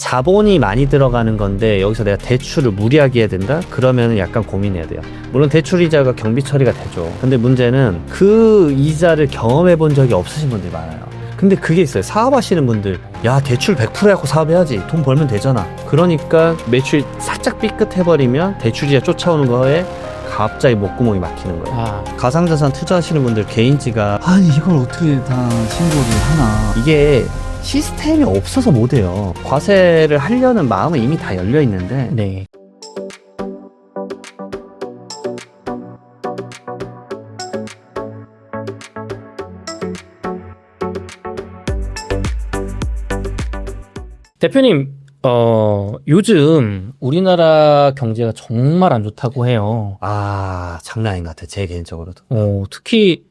자본이 많이 들어가는 건데 여기서 내가 대출을 무리하게 해야 된다? 그러면 약간 고민해야 돼요. 물론 대출 이자가 경비 처리가 되죠. 근데 문제는 그 이자를 경험해 본 적이 없으신 분들이 많아요. 근데 그게 있어요. 사업하시는 분들, 야 대출 100% 해갖고 사업해야지, 돈 벌면 되잖아. 그러니까 매출 살짝 삐끗해버리면 대출이자 쫓아오는 거에 갑자기 목구멍이 막히는 거예요. 가상자산 투자하시는 분들 개인지가 아니 이걸 어떻게 다 신고를 하나. 이게 시스템이 없어서 못해요. 과세를 하려는 마음은 이미 다 열려 있는데. 네. 대표님, 요즘 우리나라 경제가 정말 안 좋다고 해요. 아, 장난 아닌 것 같아요. 제 개인적으로도. 특히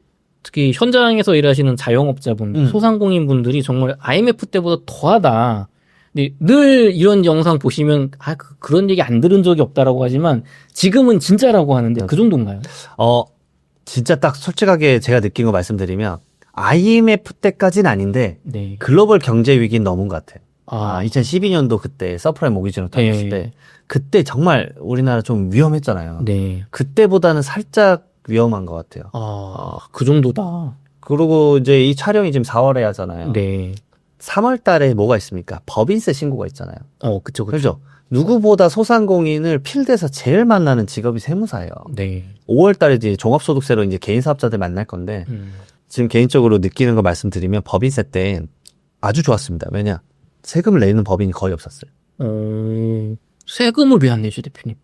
현장에서 일하시는 자영업자분, 소상공인분들이 정말 IMF 때보다 더하다. 근데 늘 이런 영상 보시면 그런 얘기 안 들은 적이 없다라고 하지만 지금은 진짜라고 하는데 그 정도인가요? 진짜 딱 솔직하게 제가 느낀 거 말씀드리면 IMF 때까지는 아닌데 네. 글로벌 경제 위기는 넘은 것 같아요. 2012년도 그때 서프라임 모기지로 당했을 때 그때 정말 우리나라 좀 위험했잖아요. 네. 그때보다는 살짝 위험한 것 같아요. 그 정도다. 그리고 이제 이 촬영이 지금 4월에 하잖아요. 네. 3월 달에 뭐가 있습니까? 법인세 신고가 있잖아요. 그쵸. 그렇죠. 누구보다 소상공인을 필드에서 제일 만나는 직업이 세무사예요. 네. 5월 달에 이제 종합소득세로 이제 개인 사업자들 만날 건데 지금 개인적으로 느끼는 거 말씀드리면 법인세 때 아주 좋았습니다. 왜냐? 세금을 내는 법인이 거의 없었어요. 세금을 왜 안 내죠, 대표님?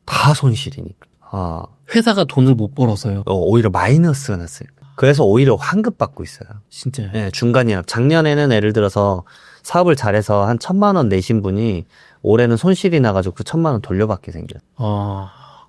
다 손실이니까. 회사가 돈을 못 벌어서요. 오히려 마이너스가 났어요. 그래서 오히려 환급받고 있어요. 진짜요? 네, 중간이야. 작년에는 예를 들어서 사업을 잘해서 한 1,000만 원 내신 분이 올해는 손실이 나가지고 그 1,000만 원 돌려받게 생겨요.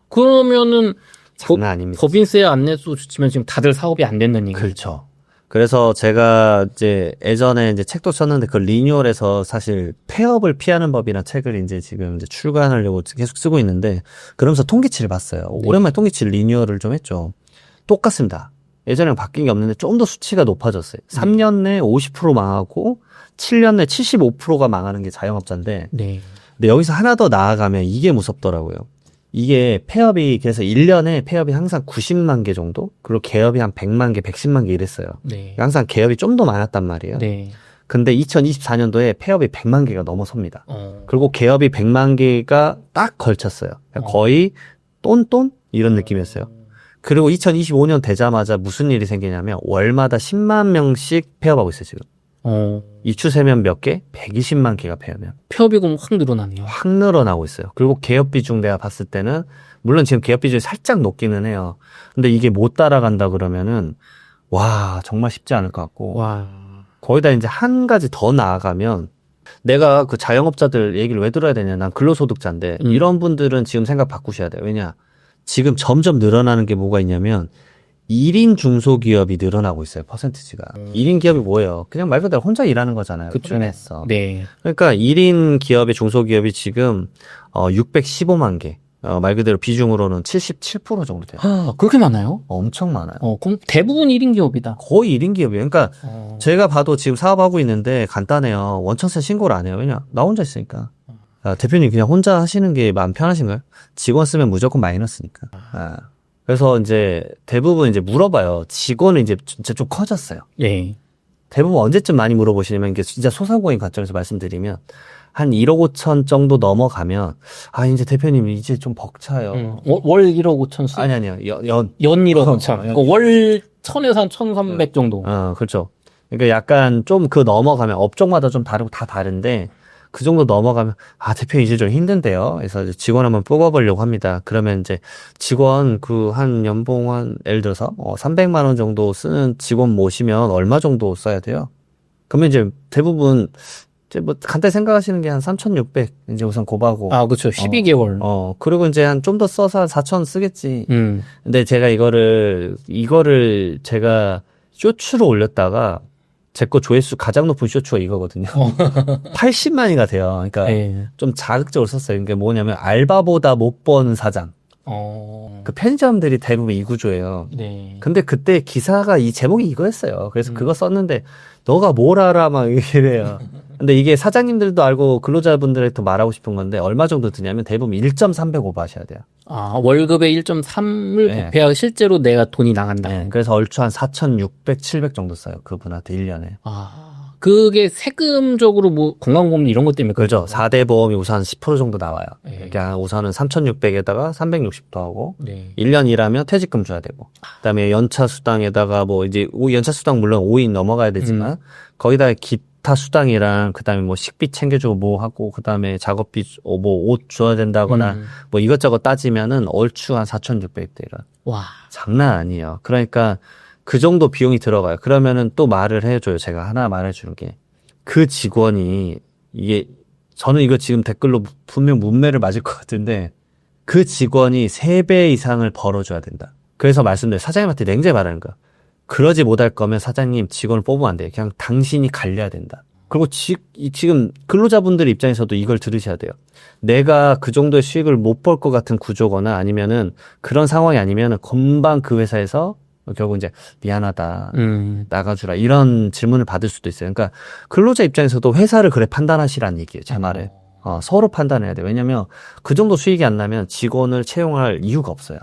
그러면은 장난 아닙니다. 법인세 안 내도 좋지만 지금 다들 사업이 안 된다는 얘기죠. 그렇죠. 그래서 제가 이제 예전에 이제 책도 썼는데 그 리뉴얼에서 사실 폐업을 피하는 법이라는 책을 이제 지금 이제 출간하려고 계속 쓰고 있는데 그러면서 통계치를 봤어요. 네. 오랜만에 통계치 리뉴얼을 좀 했죠. 똑같습니다. 예전에는 바뀐 게 없는데 좀 더 수치가 높아졌어요. 3년 내에 50% 망하고 7년 내에 75%가 망하는 게 자영업자인데 네. 근데 여기서 하나 더 나아가면 이게 무섭더라고요. 이게 폐업이 그래서 1년에 폐업이 항상 90만 개 정도? 그리고 개업이 한 100만 개, 110만 개 이랬어요. 네. 항상 개업이 좀 더 많았단 말이에요. 네. 근데 2024년도에 폐업이 100만 개가 넘어섭니다. 그리고 개업이 100만 개가 딱 걸쳤어요. 거의 똔똔? 이런 느낌이었어요. 그리고 2025년 되자마자 무슨 일이 생기냐면 월마다 10만 명씩 폐업하고 있어요, 지금. 이 추세면 몇 개? 120만 개가 폐업해요. 폐업이 그럼 확 늘어나네요. 확 늘어나고 있어요. 그리고 개업 비중 내가 봤을 때는 물론 지금 개업 비중이 살짝 높기는 해요. 근데 이게 못 따라간다 그러면은 와 정말 쉽지 않을 것 같고 거기다 이제 한 가지 더 나아가면 내가 그 자영업자들 얘기를 왜 들어야 되냐. 난 근로소득자인데 이런 분들은 지금 생각 바꾸셔야 돼요. 왜냐 지금 점점 늘어나는 게 뭐가 있냐면 1인 중소기업이 늘어나고 있어요. 퍼센티지가. 1인 기업이 뭐예요? 그냥 말 그대로 혼자 일하는 거잖아요. 그쵸. 프리랜서. 네. 그러니까 1인 기업의 중소기업이 지금 615만 개. 말 그대로 비중으로는 77% 정도 돼요. 그렇게 많아요? 엄청 많아요. 그럼 대부분 1인 기업이다. 거의 1인 기업이에요. 그러니까 제가 봐도 지금 사업하고 있는데 간단해요. 원천세 신고를 안 해요. 왜냐? 나 혼자 있으니까. 대표님 그냥 혼자 하시는 게 마음 편하신가요? 직원 쓰면 무조건 마이너스니까. 그래서 이제 대부분 이제 물어봐요. 직원은 이제 진짜 좀 커졌어요. 예. 대부분 언제쯤 많이 물어보시냐면 이게 진짜 소상공인 관점에서 말씀드리면 한 1억 5천 정도 넘어가면 이제 대표님 이제 좀 벅차요. 월 1억 5천 쓰? 아니요. 연 1억 5천. 월 1,000에서 한 1,300 정도. 그렇죠. 그러니까 약간 좀 그 넘어가면 업종마다 좀 다르고 다 다른데 그 정도 넘어가면 대표님 이제 좀 힘든데요. 그래서 직원 한번 뽑아보려고 합니다. 그러면 이제 직원 한 연봉 한 예를 들어서 300만 원 정도 쓰는 직원 모시면 얼마 정도 써야 돼요? 그러면 이제 대부분 이제 뭐 간단히 생각하시는 게 한 3,600 이제 우선 고바고. 그렇죠. 12개월. 그리고 이제 한 좀 더 써서 한 4,000 쓰겠지. 근데 제가 이거를 제가 쇼츠로 올렸다가 제 거 조회수 가장 높은 쇼츠가 이거거든요. 80만이가 돼요. 그러니까 좀 자극적으로 썼어요. 그러니까 뭐냐면 알바보다 못 버는 사장. 그 편의점들이 대부분 이 구조예요. 네. 근데 그때 기사가 이 제목이 이거였어요. 그래서 그거 썼는데 너가 뭘 알아 막 이래요. 근데 이게 사장님들도 알고 근로자분들한테 말하고 싶은 건데 얼마 정도 드냐면 대부분 1.3배 오버하셔야 돼요. 월급의 1.3을 네. 부패하고 실제로 내가 돈이 나간다. 네, 그래서 얼추 한 4,600, 700 정도 써요. 그분한테 1년에. 그게 세금적으로 뭐 건강보험 이런 것 때문에 그렇죠. 4대 보험이 우선 10% 정도 나와요. 네. 그러니까 우선은 3,600에다가 360 더하고 네. 1년 일하면 퇴직금 줘야 되고 그다음에 연차 수당에다가 뭐 이제 연차 수당 물론 5인 넘어가야 되지만 거기다가 기타 수당이랑 그다음에 뭐 식비 챙겨주고 뭐 하고 그다음에 작업비 뭐 옷 줘야 된다거나 뭐 이것저것 따지면은 얼추 한 4,600대라. 와. 장난 아니에요. 그러니까 그 정도 비용이 들어가요. 그러면은 또 말을 해줘요. 제가 하나 말해주는 게. 그 직원이, 이게, 저는 이거 지금 댓글로 분명 문매를 맞을 것 같은데, 그 직원이 3배 이상을 벌어줘야 된다. 그래서 말씀드려요. 사장님한테 냉정히 말하는 거야. 그러지 못할 거면 사장님 직원을 뽑으면 안 돼요. 그냥 당신이 갈려야 된다. 그리고 지금 근로자분들 입장에서도 이걸 들으셔야 돼요. 내가 그 정도의 수익을 못 벌 것 같은 구조거나 아니면은 그런 상황이 아니면은 금방 그 회사에서 결국 이제 미안하다 나가주라 이런 질문을 받을 수도 있어요. 그러니까 근로자 입장에서도 회사를 그래 판단하시라는 얘기예요. 제 말에 서로 판단해야 돼요. 왜냐하면 그 정도 수익이 안 나면 직원을 채용할 이유가 없어요.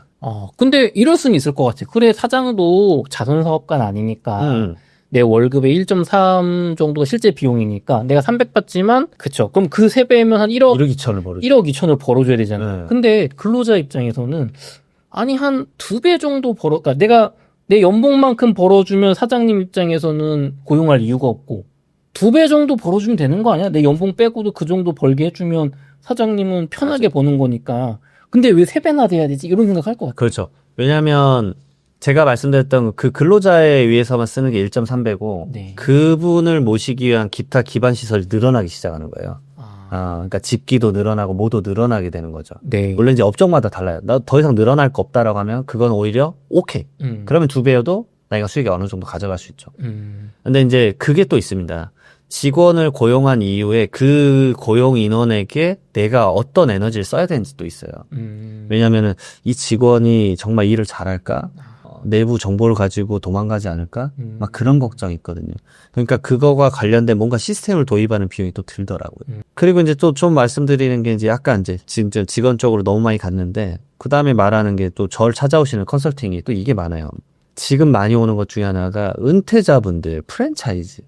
근데 이럴 수는 있을 것 같아. 그래 사장도 자선사업가는 아니니까 내 월급의 1.3 정도가 실제 비용이니까 내가 300 받지만 그쵸. 그럼 그 3배면 한 1억 2천을 벌어줘. 1억 2천을 벌어줘야 되잖아. 네. 근데 근로자 입장에서는 아니 한 2배 정도 그러니까 내가 내 연봉만큼 벌어주면 사장님 입장에서는 고용할 이유가 없고 2배 정도 벌어주면 되는 거 아니야? 내 연봉 빼고도 그 정도 벌게 해주면 사장님은 편하게 버는 거니까. 근데 왜 3배나 돼야 되지? 이런 생각할 것 같아. 그렇죠. 왜냐하면 제가 말씀드렸던 그 근로자에 의해서만 쓰는 게 1.3배고 네. 그분을 모시기 위한 기타 기반 시설이 늘어나기 시작하는 거예요. 그러니까 집기도 늘어나고 뭐도 늘어나게 되는 거죠. 네. 물론 이제 업종마다 달라요. 나 더 이상 늘어날 거 없다라고 하면 그건 오히려 오케이. 그러면 2배여도 내가 수익이 어느 정도 가져갈 수 있죠. 근데 이제 그게 또 있습니다. 직원을 고용한 이후에 그 고용 인원에게 내가 어떤 에너지를 써야 되는지 또 있어요. 왜냐면은 이 직원이 정말 일을 잘할까? 내부 정보를 가지고 도망가지 않을까? 막 그런 걱정이 있거든요. 그러니까 그거와 관련된 뭔가 시스템을 도입하는 비용이 또 들더라고요. 그리고 이제 또 좀 말씀드리는 게 이제 약간 이제 지금 직원 쪽으로 너무 많이 갔는데 그 다음에 말하는 게 또 저를 찾아오시는 컨설팅이 또 이게 많아요. 지금 많이 오는 것 중에 하나가 은퇴자분들 프랜차이즈.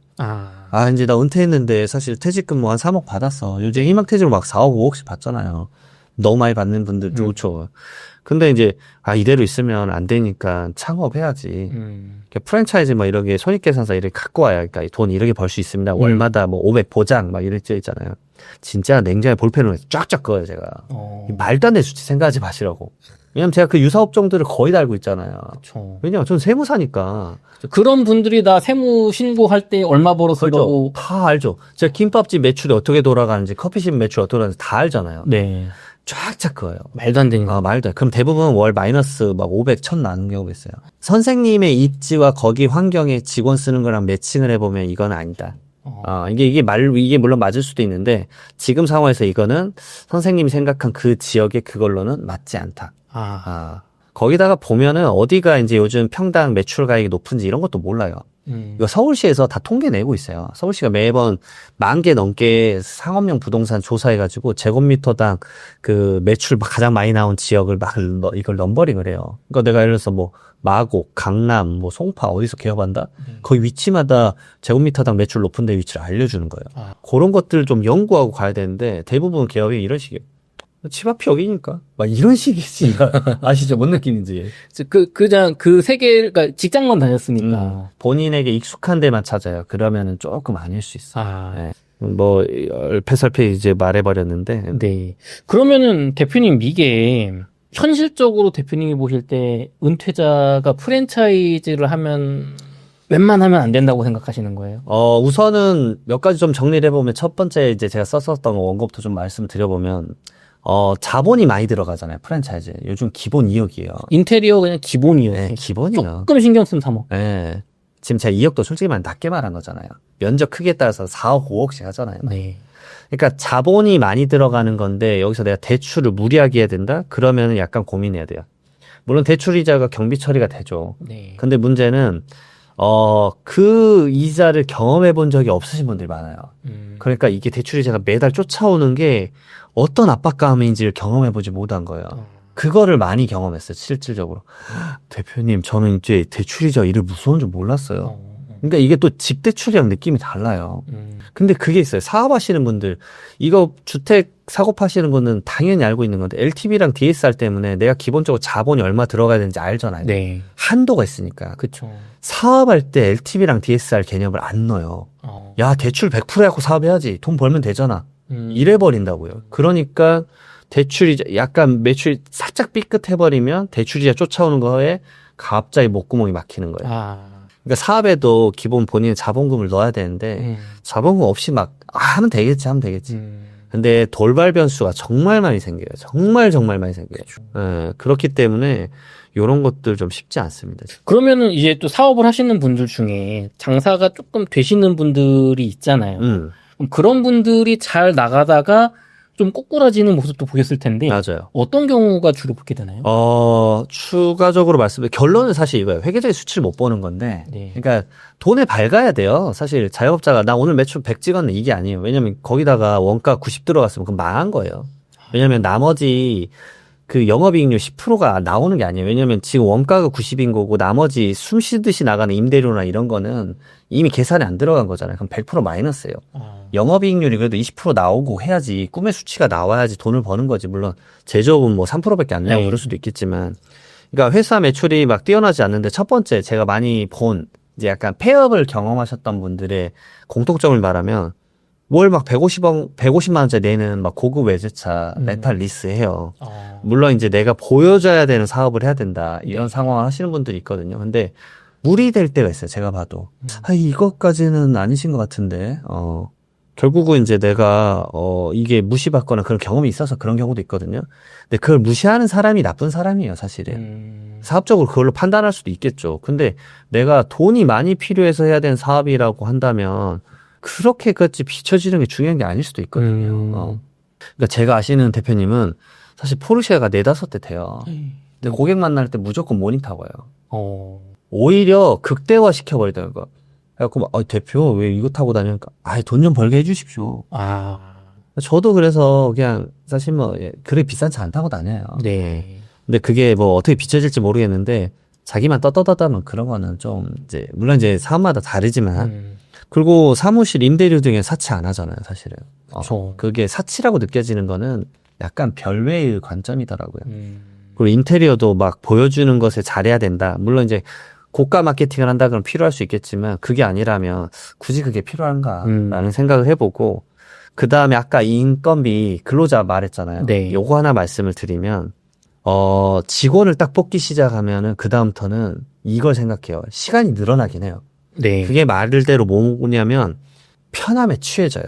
이제 나 은퇴했는데 사실 퇴직금 뭐 한 3억 받았어. 요즘 희망퇴직으로 막 4억, 5억씩 받잖아요. 너무 많이 받는 분들 좋죠. 근데 이제 이대로 있으면 안 되니까 창업해야지. 그러니까 프랜차이즈 막 이렇게 손익계산서 이렇게 갖고 와야 그러니까 돈 이렇게 벌 수 있습니다. 월마다 뭐 500 보장 막 이렇게 써 있잖아요. 진짜 냉장에 볼펜으로 해서 쫙쫙 그어요 제가. 말도 안 되는 수치 생각하지 마시라고. 왜냐면 제가 그 유사업종들을 거의 다 알고 있잖아요. 그쵸. 왜냐면 전 세무사니까. 그런 분들이 다 세무 신고할 때 얼마 벌었다고 다 알죠. 제가 김밥집 매출이 어떻게 돌아가는지 커피숍 매출이 어떻게 돌아가는지 다 알잖아요. 네. 쫙쫙 그어요. 말도 안 되니까. 말도 안 돼. 그럼 대부분 월 마이너스 막 500, 1000 나는 경우가 있어요. 선생님의 입지와 거기 환경에 직원 쓰는 거랑 매칭을 해보면 이건 아니다. 이게 물론 맞을 수도 있는데 지금 상황에서 이거는 선생님이 생각한 그 지역의 그걸로는 맞지 않다. 거기다가 보면은 어디가 이제 요즘 평당 매출 가액이 높은지 이런 것도 몰라요. 이거 서울시에서 다 통계 내고 있어요. 서울시가 매번 10,000개 넘게 상업용 부동산 조사해가지고 제곱미터당 그 매출 가장 많이 나온 지역을 막 이걸 넘버링을 해요. 그러니까 내가 예를 들어서 뭐 마곡, 강남, 뭐 송파 어디서 개업한다? 거기 위치마다 제곱미터당 매출 높은 데 위치를 알려주는 거예요. 그런 것들 좀 연구하고 가야 되는데 대부분 개업이 이런 식이에요. 집 앞이 여기니까 막 이런 식이지. 아시죠? 뭔 느낌인지. 그냥 그 세계, 그러니까 직장만 다녔으니까. 본인에게 익숙한 데만 찾아요. 그러면은 조금 아닐 수 있어요. 네. 뭐 얼패설패 이제 말해버렸는데. 네. 그러면은 대표님 이게 현실적으로 대표님이 보실 때 은퇴자가 프랜차이즈를 하면 웬만하면 안 된다고 생각하시는 거예요? 우선은 몇 가지 좀 정리를 해보면 첫 번째 이제 제가 썼었던 원고부터 좀 말씀을 드려보면 자본이 많이 들어가잖아요. 프랜차이즈. 요즘 기본 2억이에요. 인테리어 그냥 기본이에요. 네, 기본이요. 조금 신경 쓰면 3억. 네. 지금 제가 2억도 솔직히 말하면 낮게 말한 거잖아요. 면적 크기에 따라서 4억, 5억씩 하잖아요. 네. 그러니까 자본이 많이 들어가는 건데 여기서 내가 대출을 무리하게 해야 된다? 그러면 약간 고민해야 돼요. 물론 대출 이자가 경비 처리가 되죠. 네. 근데 문제는 그 이자를 경험해 본 적이 없으신 분들이 많아요. 그러니까 이게 대출 이자가 매달 쫓아오는 게 어떤 압박감인지를 경험해 보지 못한 거예요. 그거를 많이 경험했어요, 실질적으로. 대표님, 저는 이제 대출 이자 이를 무서운 줄 몰랐어요. 그러니까 이게 또 집대출이랑 느낌이 달라요. 근데 그게 있어요. 사업하시는 분들, 이거 주택 사고 파시는 거는 당연히 알고 있는 건데 LTV랑 DSR 때문에 내가 기본적으로 자본이 얼마 들어가야 되는지 알잖아요. 네. 한도가 있으니까. 그쵸. 사업할 때 LTV랑 DSR 개념을 안 넣어요. 야, 대출 100% 해갖고 사업해야지. 돈 벌면 되잖아. 이래버린다고요. 그러니까 대출이자 약간 매출이 살짝 삐끗해버리면 대출이자 쫓아오는 거에 갑자기 목구멍이 막히는 거예요. 그러니까 사업에도 기본 본인의 자본금을 넣어야 되는데 자본금 없이 막 하면 되겠지. 근데 돌발 변수가 정말 많이 생겨요. 정말 많이 생겨요. 예, 그렇기 때문에 이런 것들 좀 쉽지 않습니다. 그러면은 이제 또 사업을 하시는 분들 중에 장사가 조금 되시는 분들이 있잖아요. 그럼 그런 분들이 잘 나가다가 좀 꼬꾸라지는 모습도 보였을 텐데 맞아요. 어떤 경우가 주로 보게 되나요? 추가적으로 말씀드리면 결론은 사실 이거예요. 회계적인 수치를 못 보는 건데 네. 그러니까 돈에 밝아야 돼요. 사실 자영업자가 나 오늘 매출 100 찍었네 이게 아니에요. 왜냐면 거기다가 원가 90 들어갔으면 그건 망한 거예요. 왜냐면 나머지 그 영업이익률 10%가 나오는 게 아니에요. 왜냐면 지금 원가가 90인 거고 나머지 숨 쉬듯이 나가는 임대료나 이런 거는 이미 계산이 안 들어간 거잖아요. 그럼 100% 마이너스예요. 영업이익률이 그래도 20% 나오고 해야지 꿈의 수치가 나와야지 돈을 버는 거지. 물론 제조업은 뭐 3%밖에 안 나오고 그럴 수도 있겠지만 그러니까 회사 매출이 막 뛰어나지 않는데 첫 번째 제가 많이 본 이제 약간 폐업을 경험하셨던 분들의 공통점을 말하면 뭘 막 150만 원짜리 내는 막 고급 외제차 렌탈 리스 해요. 물론 이제 내가 보여줘야 되는 사업을 해야 된다. 이런 상황을 하시는 분들이 있거든요. 근데 무리될 때가 있어요. 제가 봐도. 이것까지는 아니신 것 같은데. 결국은 이제 내가 이게 무시받거나 그런 경험이 있어서 그런 경우도 있거든요. 근데 그걸 무시하는 사람이 나쁜 사람이에요, 사실은. 사업적으로 그걸로 판단할 수도 있겠죠. 근데 내가 돈이 많이 필요해서 해야 되는 사업이라고 한다면 그렇게까지 비춰지는 게 중요한 게 아닐 수도 있거든요. 그러니까 제가 아시는 대표님은 사실 포르쉐가 4-5대 돼요. 근데 고객 만날 때 무조건 모니터 타고요. 오히려 극대화 시켜버리더라고요. 그래갖고 대표 왜 이거 타고 다니니까 돈 좀 벌게 해주십시오. 저도 그래서 그냥 사실 뭐 그렇게 비싼 차 안 타고 다녀요. 네. 근데 그게 뭐 어떻게 비춰질지 모르겠는데 자기만 떳떳하다면 그런 거는 좀 이제 물론 이제 사업마다 다르지만 그리고 사무실 임대료 등에 사치 안 하잖아요, 사실은. 그게 사치라고 느껴지는 거는 약간 별외의 관점이더라고요. 그리고 인테리어도 막 보여주는 것에 잘해야 된다. 물론 이제 고가 마케팅을 한다 그러면 필요할 수 있겠지만 그게 아니라면 굳이 그게 필요한가라는 생각을 해보고 그 다음에 아까 인건비 근로자 말했잖아요. 네. 요거 하나 말씀을 드리면 직원을 딱 뽑기 시작하면은 그 다음부터는 이걸 생각해요. 시간이 늘어나긴 해요. 네. 그게 말대로 뭐냐면 편함에 취해져요.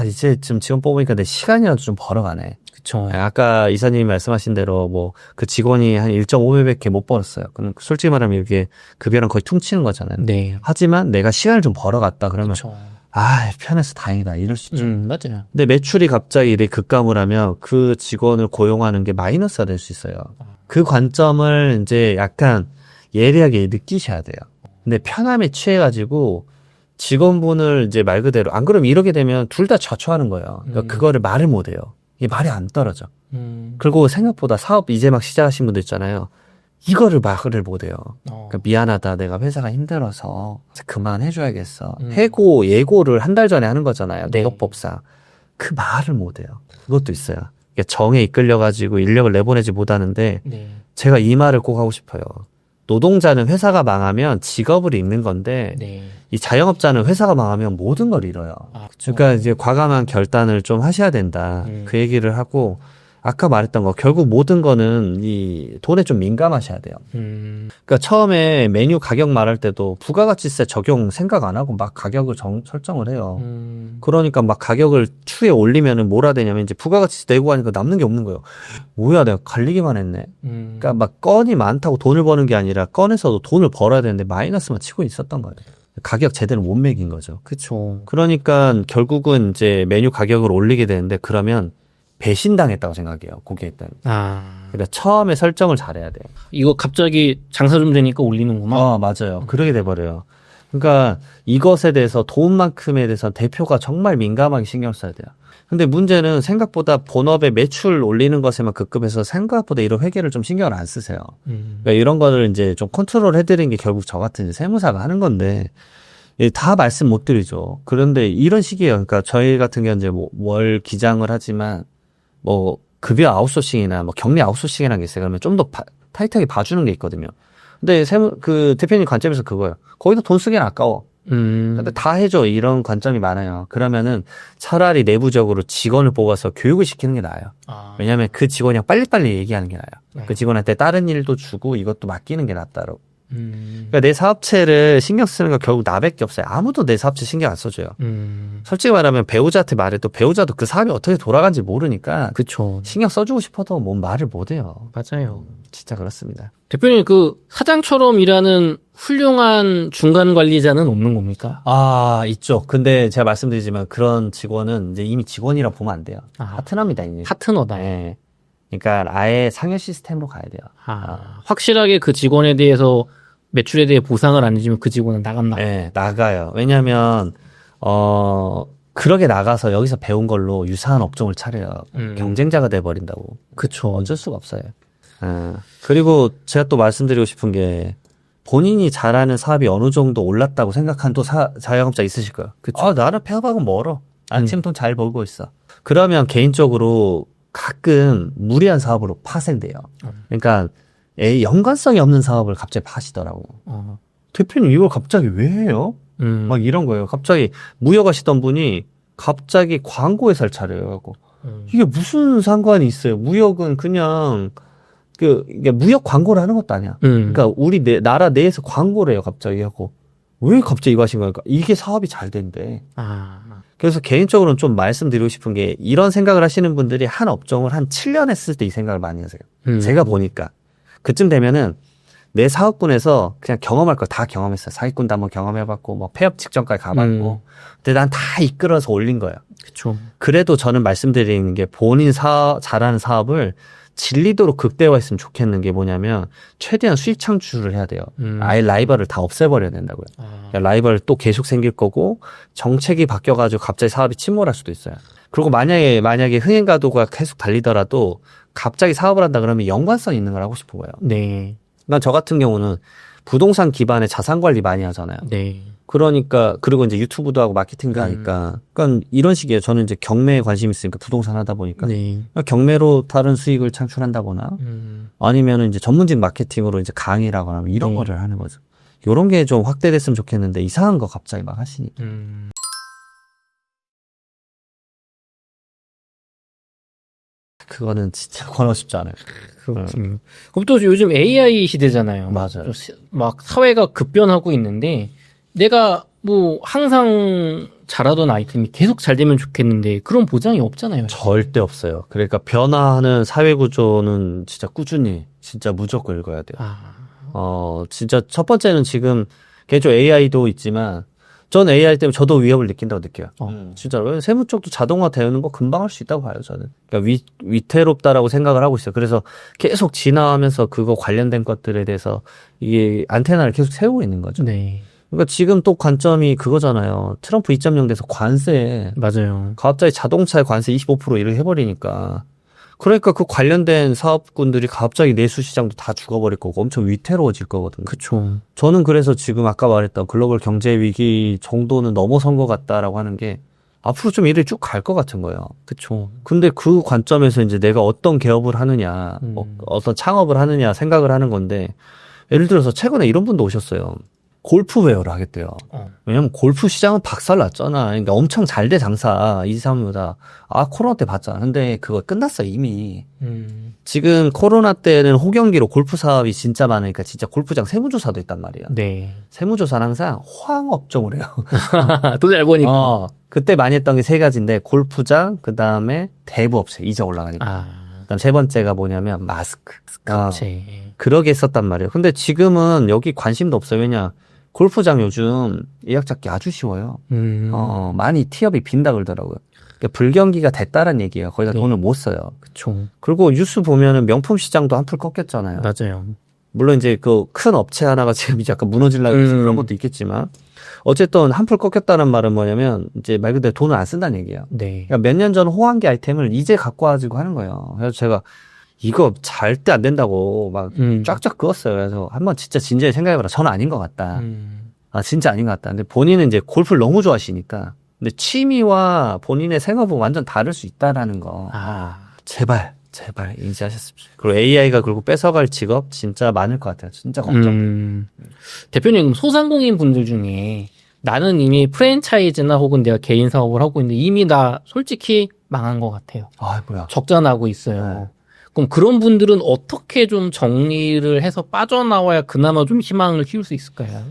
이제 좀 직원 뽑으니까 내 시간이라도 좀 벌어가네. 그쵸. 아까 이사님이 말씀하신 대로 뭐 그 직원이 한 1.5배밖에 못 벌었어요. 그럼 솔직히 말하면 이게 급여랑 거의 퉁치는 거잖아요. 네. 하지만 내가 시간을 좀 벌어갔다 그러면 그쵸. 편해서 다행이다 이럴 수 있죠. 맞아요. 근데 매출이 갑자기 이렇게 급감을 하면 그 직원을 고용하는 게 마이너스가 될 수 있어요. 그 관점을 이제 약간 예리하게 느끼셔야 돼요. 근데 편함에 취해가지고 직원분을 이제 말 그대로 안 그러면 이러게 되면 둘 다 좌초하는 거예요. 그러니까 그거를 말을 못 해요. 이게 말이 안 떨어져. 그리고 생각보다 사업 이제 막 시작하신 분들 있잖아요. 이거를 말을 못 해요. 그러니까 미안하다. 내가 회사가 힘들어서 그만해줘야겠어. 해고, 예고를 한 달 전에 하는 거잖아요. 네. 노동법상. 그 말을 못 해요. 그것도 있어요. 그러니까 정에 이끌려가지고 인력을 내보내지 못하는데 네. 제가 이 말을 꼭 하고 싶어요. 노동자는 회사가 망하면 직업을 잃는 건데 네. 이 자영업자는 회사가 망하면 모든 걸 잃어요. 그러니까 이제 과감한 결단을 좀 하셔야 된다. 그 얘기를 하고 아까 말했던 거 결국 모든 거는 이 돈에 좀 민감하셔야 돼요. 그러니까 처음에 메뉴 가격 말할 때도 부가가치세 적용 생각 안 하고 막 가격을 설정을 해요. 그러니까 막 가격을 추에 올리면은 뭐라 되냐면 이제 부가가치세 내고 하니까 남는 게 없는 거예요. 뭐야 내가 갈리기만 했네. 그러니까 막 건이 많다고 돈을 버는 게 아니라 건에서도 돈을 벌어야 되는데 마이너스만 치고 있었던 거예요. 가격 제대로 못 매긴 거죠. 그쵸. 그러니까 결국은 이제 메뉴 가격을 올리게 되는데 그러면 배신당했다고 생각해요. 고객들. 그러니까 처음에 설정을 잘해야 돼요. 이거 갑자기 장사 좀 되니까 올리는구만. 맞아요. 그러게 돼버려요. 그러니까 이것에 대해서 돈만큼에 대해서 대표가 정말 민감하게 신경 써야 돼요. 근데 문제는 생각보다 본업의 매출 올리는 것에만 급급해서 생각보다 이런 회계를 좀 신경을 안 쓰세요. 그러니까 이런 거를 이제 좀 컨트롤 해드리는 게 결국 저 같은 이제 세무사가 하는 건데 다 말씀 못 드리죠. 그런데 이런 식이에요. 그러니까 저희 같은 경우는 이제 뭐 월 기장을 하지만 뭐 급여 아웃소싱이나 뭐 격리 아웃소싱이라는 게 있어요. 그러면 좀 더 타이트하게 봐주는 게 있거든요. 근데 그 대표님 관점에서 그거예요. 거기다 돈 쓰기엔 아까워. 근데 다 해줘. 이런 관점이 많아요. 그러면은 차라리 내부적으로 직원을 뽑아서 교육을 시키는 게 나아요. 왜냐하면 그 직원이랑 빨리빨리 얘기하는 게 나아요. 네. 그 직원한테 다른 일도 주고 이것도 맡기는 게 낫다고. 그러니까 내 사업체를 신경 쓰는 거 결국 나밖에 없어요. 아무도 내 사업체 신경 안 써줘요. 솔직히 말하면 배우자한테 말해도 배우자도 그 사업이 어떻게 돌아가는지 모르니까 그쵸. 신경 써주고 싶어도 뭐 말을 못해요. 맞아요. 진짜 그렇습니다. 대표님, 그 사장처럼 일하는 훌륭한 중간 관리자는 없는 겁니까? 있죠. 근데 제가 말씀드리지만 그런 직원은 이제 이미 직원이라 보면 안 돼요. 아. 파트너입니다, 이제. 파트너다. 네. 그러니까 아예 상여 시스템으로 가야 돼요. 확실하게 그 직원에 대해서 매출에 대해 보상을 안 해주면 그 직원은 나간다. 네, 나가요. 왜냐면, 그러게 나가서 여기서 배운 걸로 유사한 업종을 차려요. 경쟁자가 돼버린다고. 그쵸. 어쩔 수가 없어요. 그리고 제가 또 말씀드리고 싶은 게 본인이 잘하는 사업이 어느 정도 올랐다고 생각한 또 자영업자 있으실 거예요. 그쵸. 나는 폐업하고 멀어. 난 지금 돈 잘 벌고 있어. 그러면 개인적으로 가끔 무리한 사업으로 파생돼요. 그러니까 연관성이 없는 사업을 갑자기 파시더라고. 대표님 이걸 갑자기 왜 해요? 막 이런 거예요. 갑자기 무역하시던 분이 갑자기 광고회사를 차려요. 이게 무슨 상관이 있어요? 무역은 그냥 이게 무역 광고를 하는 것도 아니야. 그러니까 우리 나라 내에서 광고를 해요. 갑자기 하고 왜 갑자기 이거 하신 거니까 이게 사업이 잘 된대. 그래서 개인적으로는 좀 말씀드리고 싶은 게 이런 생각을 하시는 분들이 한 업종을 한 7년 했을 때 이 생각을 많이 하세요. 제가 보니까 그쯤 되면은 내 사업군에서 그냥 경험할 걸 다 경험했어요. 사기꾼도 한번 경험해봤고 뭐 폐업 직전까지 가봤고 근데 난 다 이끌어서 올린 거예요. 그쵸. 그래도 저는 말씀드리는 게 본인 잘하는 사업을 질리도록 극대화했으면 좋겠는 게 뭐냐면 최대한 수익 창출을 해야 돼요. 아예 라이벌을 다 없애버려야 된다고요. 그러니까 라이벌 또 계속 생길 거고 정책이 바뀌어가지고 갑자기 사업이 침몰할 수도 있어요. 그리고 만약에 흥행 가도가 계속 달리더라도 갑자기 사업을 한다 그러면 연관성 있는 걸 하고 싶은 거예요. 네. 그러니까 저 같은 경우는 부동산 기반의 자산 관리 많이 하잖아요. 네. 그러니까 그리고 이제 유튜브도 하고 마케팅도 하니까 그러니까 이런 식이에요. 저는 이제 경매에 관심이 있으니까 부동산 하다 보니까 네. 경매로 다른 수익을 창출한다거나 아니면은 이제 전문직 마케팅으로 이제 강의라거나 이런 거를 하는 거죠. 요런 게 좀 확대됐으면 좋겠는데 이상한 거 갑자기 막 하시니까. 그거는 진짜 권하고 싶지 않아요. 그렇군요. 그럼 또 요즘 AI 시대잖아요. 맞아요. 막 사회가 급변하고 있는데 내가 뭐 항상 잘하던 아이템이 계속 잘 되면 좋겠는데 그런 보장이 없잖아요. 절대 없어요. 그러니까 변화하는 사회 구조는 진짜 꾸준히 진짜 무조건 읽어야 돼요. 진짜 첫 번째는 지금 개인적으로 AI도 있지만 전 AI 때문에 저도 위협을 느낀다고 느껴요. 진짜로. 세무 쪽도 자동화 되는 거 금방 할 수 있다고 봐요, 저는. 그러니까 위태롭다라고 생각을 하고 있어요. 그래서 계속 진화하면서 그거 관련된 것들에 대해서 이게 안테나를 계속 세우고 있는 거죠. 네. 그러니까 지금 또 관점이 그거잖아요. 트럼프 2.0 돼서 관세. 맞아요. 갑자기 자동차에 관세 25% 이렇게 해버리니까. 그러니까 그 관련된 사업군들이 갑자기 내수 시장도 다 죽어버릴 거고 엄청 위태로워질 거거든요. 그쵸. 저는 그래서 지금 아까 말했던 글로벌 경제 위기 정도는 넘어선 것 같다라고 하는 게 앞으로 좀 일이 쭉 갈 것 같은 거예요. 그쵸. 근데 그 관점에서 이제 내가 어떤 개업을 하느냐, 어떤 창업을 하느냐 생각을 하는 건데 예를 들어서 최근에 이런 분도 오셨어요. 골프웨어를 하겠대요. 왜냐면 골프 시장은 박살났잖아. 그러니까 엄청 잘 돼 장사 2, 3보다. 코로나 때 봤잖아. 근데 그거 끝났어 이미. 지금 코로나 때는 호경기로 골프 사업이 진짜 많으니까 진짜 골프장 세무조사도 있단 말이야. 네. 세무조사는 항상 호황업종을 해요. 돈 잘 버니까. 그때 많이 했던 게 세 가지인데 골프장, 그 다음에 대부업체 이자 올라가니까. 그다음 세 번째가 뭐냐면 마스크. 그치. 그러게 했었단 말이에요. 근데 지금은 여기 관심도 없어요. 왜냐 골프장 요즘 예약 잡기 아주 쉬워요. 많이 티업이 빈다 그러더라고요. 그러니까 불경기가 됐다는 얘기예요. 거의 다 네. 돈을 못 써요. 그쵸. 그리고 뉴스 보면은 명품 시장도 한풀 꺾였잖아요. 맞아요. 물론 이제 그 큰 업체 하나가 지금 이제 약간 무너질라 그런 것도 있겠지만 어쨌든 한풀 꺾였다는 말은 뭐냐면 이제 말 그대로 돈을 안 쓴다는 얘기예요. 네. 그러니까 몇 년 전 호황기 아이템을 이제 갖고 와가지고 하는 거예요. 그래서 제가 이거 절대 안 된다고 막 쫙쫙 그었어요. 그래서 한번 진짜 진지하게 생각해봐라. 저는 아닌 것 같다. 아 진짜 아닌 것 같다. 근데 본인은 이제 골프를 너무 좋아하시니까 근데 취미와 본인의 생업은 완전 다를 수 있다라는 거. 제발 인지하셨습니다. 그리고 AI가 그리고 뺏어갈 직업 진짜 많을 것 같아요. 진짜 걱정. 대표님, 그럼 소상공인 분들 중에 나는 이미 프랜차이즈나 혹은 내가 개인 사업을 하고 있는데 이미 나 솔직히 망한 것 같아요. 아 뭐야. 적자나고 있어요. 네. 그럼 그런 분들은 어떻게 좀 정리를 해서 빠져나와야 그나마 좀 희망을 키울 수 있을까요?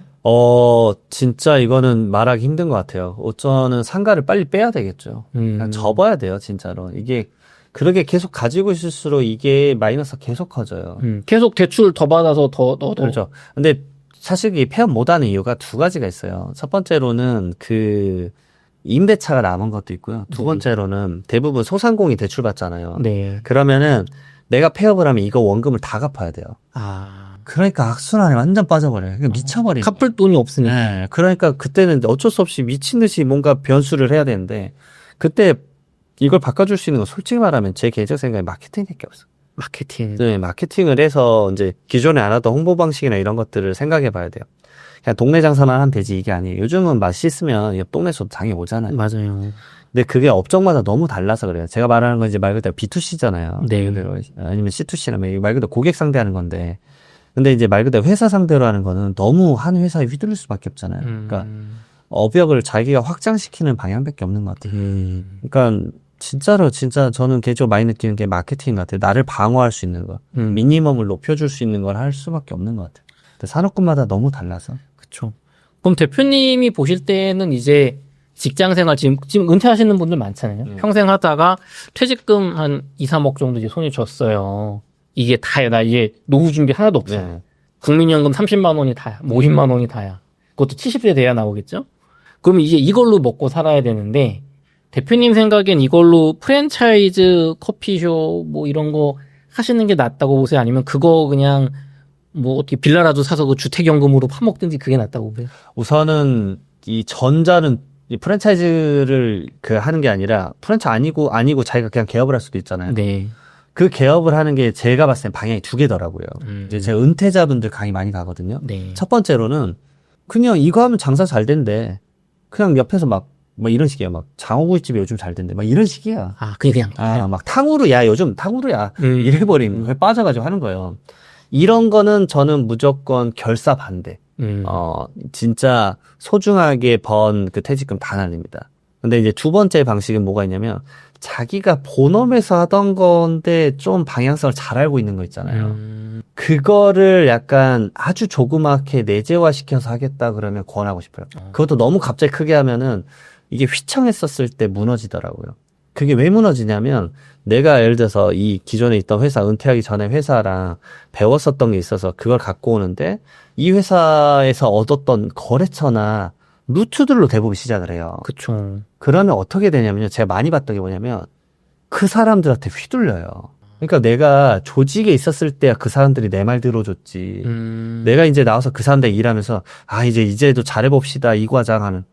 진짜 이거는 말하기 힘든 것 같아요. 저는 상가를 빨리 빼야 되겠죠. 그냥 접어야 돼요, 진짜로. 이게 그렇게 계속 가지고 있을수록 이게 마이너스가 계속 커져요. 계속 대출 더 받아서 더. 그렇죠. 근데 사실 이 폐업 못하는 이유가 두 가지가 있어요. 첫 번째로는 그 임대차가 남은 것도 있고요. 두 번째로는 대부분 소상공인 대출 받잖아요. 네. 그러면은 내가 폐업을 하면 이거 원금을 다 갚아야 돼요. 그러니까 악순환에 완전 빠져버려요. 그러니까 미쳐버리죠. 갚을 돈이 없으니까. 네. 그러니까 그때는 어쩔 수 없이 미친 듯이 뭔가 변수를 해야 되는데 그때 이걸 바꿔줄 수 있는 건 솔직히 말하면 제 개인적 생각에 마케팅밖에 없어. 마케팅. 네, 마케팅을 해서 이제 기존에 안 하던 홍보 방식이나 이런 것들을 생각해 봐야 돼요. 그냥 동네 장사만 하면 되지 이게 아니에요. 요즘은 맛이 있으면 옆 동네에서 장이 오잖아요. 맞아요. 근데 그게 업종마다 너무 달라서 그래요. 제가 말하는 건 이제 말 그대로 B2C잖아요. 네. 아니면 C2C라면 말 그대로 고객 상대하는 건데. 근데 이제 말 그대로 회사 상대로 하는 거는 너무 한 회사에 휘둘릴 수밖에 없잖아요. 그러니까 업역을 자기가 확장시키는 방향밖에 없는 것 같아요. 그러니까 진짜 저는 개인적으로 많이 느끼는 게 마케팅인 것 같아요. 나를 방어할 수 있는 거. 미니멈을 높여줄 수 있는 걸 할 수밖에 없는 것 같아요. 근데 산업군마다 너무 달라서. 그쵸. 그럼 대표님이 보실 때는 이제 직장 생활 지금 은퇴하시는 분들 많잖아요. 평생 하다가 퇴직금 한 2, 3억 정도 이제 손이 졌어요. 이게 다야. 나 이제 노후 준비 하나도 없어. 네. 국민연금 30만 원이 다야. 뭐 50만 원이 다야. 그것도 70세 돼야 나오겠죠? 그러면 이제 이걸로 먹고 살아야 되는데 대표님 생각엔 이걸로 프랜차이즈 커피숍 뭐 이런 거 하시는 게 낫다고 보세요? 아니면 그거 그냥 뭐 어떻게 빌라라도 사서 그 주택연금으로 파먹든지 그게 낫다고 보세요? 우선은 이 전자는 이 프랜차이즈를 그 하는 게 아니라 프랜차이즈 아니고 자기가 그냥 개업을 할 수도 있잖아요. 네. 그 개업을 하는 게 제가 봤을 땐 방향이 두 개더라고요. 이제 제가 은퇴자분들 강의 많이 가거든요. 네. 첫 번째로는 그냥 이거 하면 장사 잘 된대. 그냥 옆에서 막 이런 식이에요. 막 장어구이집이 요즘 잘 된대. 막 이런 식이야. 그냥. 막 탕후루야. 요즘 탕후루야. 이래버리면 그걸 빠져가지고 하는 거예요. 이런 거는 저는 무조건 결사 반대. 진짜 소중하게 번 그 퇴직금 다 날립니다. 근데 이제 두 번째 방식은 뭐가 있냐면 자기가 본업에서 하던 건데 좀 방향성을 잘 알고 있는 거 있잖아요. 그거를 약간 아주 조그맣게 내재화시켜서 하겠다 그러면 권하고 싶어요. 그것도 너무 갑자기 크게 하면은 이게 휘청했었을 때 무너지더라고요. 그게 왜 무너지냐면 내가 예를 들어서 이 기존에 있던 회사, 은퇴하기 전에 회사랑 배웠었던 게 있어서 그걸 갖고 오는데 이 회사에서 얻었던 거래처나 루트들로 대부분 시작을 해요. 그쵸. 그러면 어떻게 되냐면요. 제가 많이 봤던 게 뭐냐면 그 사람들한테 휘둘려요. 그러니까 내가 조직에 있었을 때야 그 사람들이 내 말 들어줬지. 내가 이제 나와서 그 사람들 일하면서 이제도 잘해봅시다. 이 과장 하는.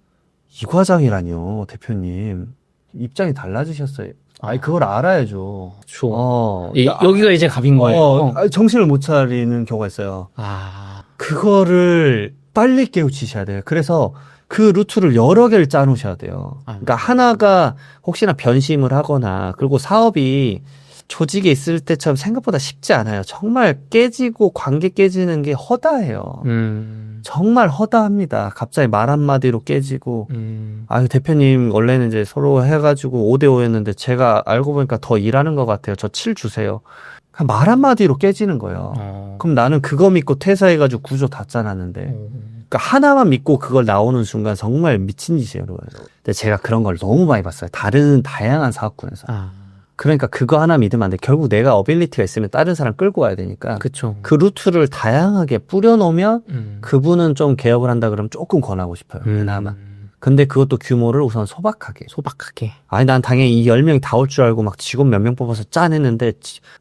이 과장이라뇨, 대표님. 입장이 달라지셨어요. 그걸 알아야죠. 그쵸. 여기가 이제 갑인 거예요. 정신을 못 차리는 경우가 있어요. 그거를 빨리 깨우치셔야 돼요. 그래서 그 루트를 여러 개를 짜놓으셔야 돼요. 그러니까 하나가 혹시나 변심을 하거나 그리고 사업이 조직에 있을 때처럼 생각보다 쉽지 않아요. 정말 깨지고 관계 깨지는 게 허다해요. 정말 허다합니다. 갑자기 말 한마디로 깨지고 대표님 원래는 이제 서로 해가지고 5대5였는데 제가 알고 보니까 더 일하는 것 같아요. 저 7 주세요. 말 한마디로 깨지는 거예요. 그럼 나는 그거 믿고 퇴사해가지고 구조 다 짜놨는데 그러니까 하나만 믿고 그걸 나오는 순간 정말 미친 짓이에요. 근데 제가 그런 걸 너무 많이 봤어요. 다양한 사업군에서. 그러니까 그거 하나 믿으면 안 돼. 결국 내가 어빌리티가 있으면 다른 사람 끌고 와야 되니까. 그쵸. 그 루트를 다양하게 뿌려놓으면 그분은 좀 개업을 한다 그러면 조금 권하고 싶어요. 그나마. 근데 그것도 규모를 우선 소박하게. 아니, 난 당연히 이 10명이 다 올 줄 알고 막 직원 몇 명 뽑아서 짠 했는데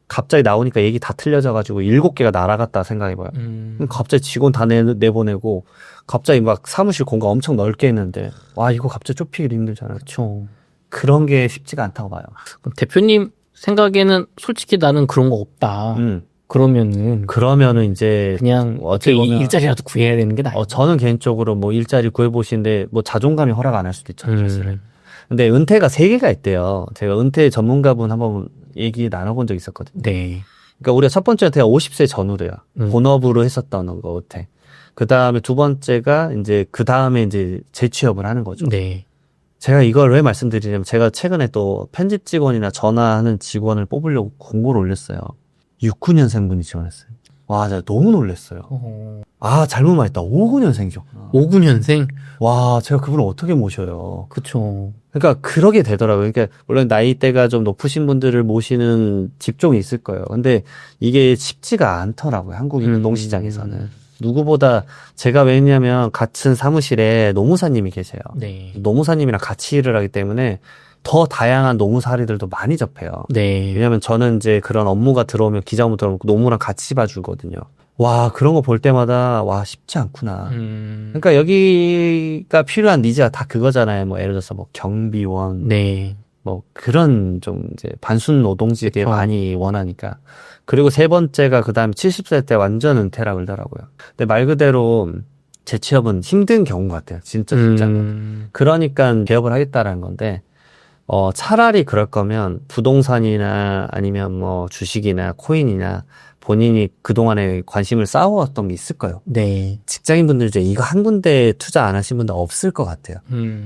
갑자기 나오니까 얘기 다 틀려져가지고 7개가 날아갔다 생각해봐요. 갑자기 직원 다 내보내고 갑자기 막 사무실 공간 엄청 넓게 했는데 와, 이거 갑자기 좁히기 힘들잖아요. 그쵸. 그런 게 쉽지가 않다고 봐요. 그럼 대표님 생각에는 솔직히 나는 그런 거 없다. 그러면은 이제 그냥 어떻게 보면 일자리라도 구해야 되는 게 나아요. 저는 개인적으로 뭐 일자리 구해보시는데 뭐 자존감이 허락 안 할 수도 있잖아요. 사실은. 근데 은퇴가 3개가 있대요. 제가 은퇴 전문가분 한번 얘기 나눠본 적 있었거든요. 네. 그러니까 우리가 첫 번째 은퇴가 50세 전후래요. 본업으로 했었던 거 은퇴. 그 다음에 두 번째가 이제 그 다음에 이제 재취업을 하는 거죠. 네. 제가 이걸 왜 말씀드리냐면 제가 최근에 또 편집 직원이나 전화하는 직원을 뽑으려고 공고를 올렸어요. 69년생 분이 지원했어요. 와, 제가 너무 놀랐어요. 아, 잘못 말했다. 59년생이죠. 59년생? 와, 제가 그분을 어떻게 모셔요. 그쵸. 그러니까 그러게 되더라고요. 그러니까 물론 나이대가 좀 높으신 분들을 모시는 직종이 있을 거예요. 근데 이게 쉽지가 않더라고요. 한국인 운동시장에서는. 누구보다 제가 왜냐면 같은 사무실에 노무사님이 계세요. 네. 노무사님이랑 같이 일을 하기 때문에 더 다양한 노무 사례들도 많이 접해요. 네. 왜냐면 저는 이제 그런 업무가 들어오면 기자 업무 들어오면 노무랑 같이 봐주거든요. 와, 그런 거 볼 때마다 와, 쉽지 않구나. 그러니까 여기가 필요한 니즈가 다 그거잖아요. 뭐 예를 들어서 뭐 경비원, 네. 뭐 그런 좀 이제 반순 노동직에 많이 원하니까. 그리고 세 번째가 그다음에 70세 때 완전 은퇴라 그러더라고요. 근데 말 그대로 재취업은 힘든 경우 같아요. 진짜. 그러니까 개업을 하겠다라는 건데 차라리 그럴 거면 부동산이나 아니면 뭐 주식이나 코인이나 본인이 그동안에 관심을 쌓아왔던 게 있을 거예요. 네. 직장인분들 중에 이거 한 군데 투자 안 하신 분들 없을 것 같아요.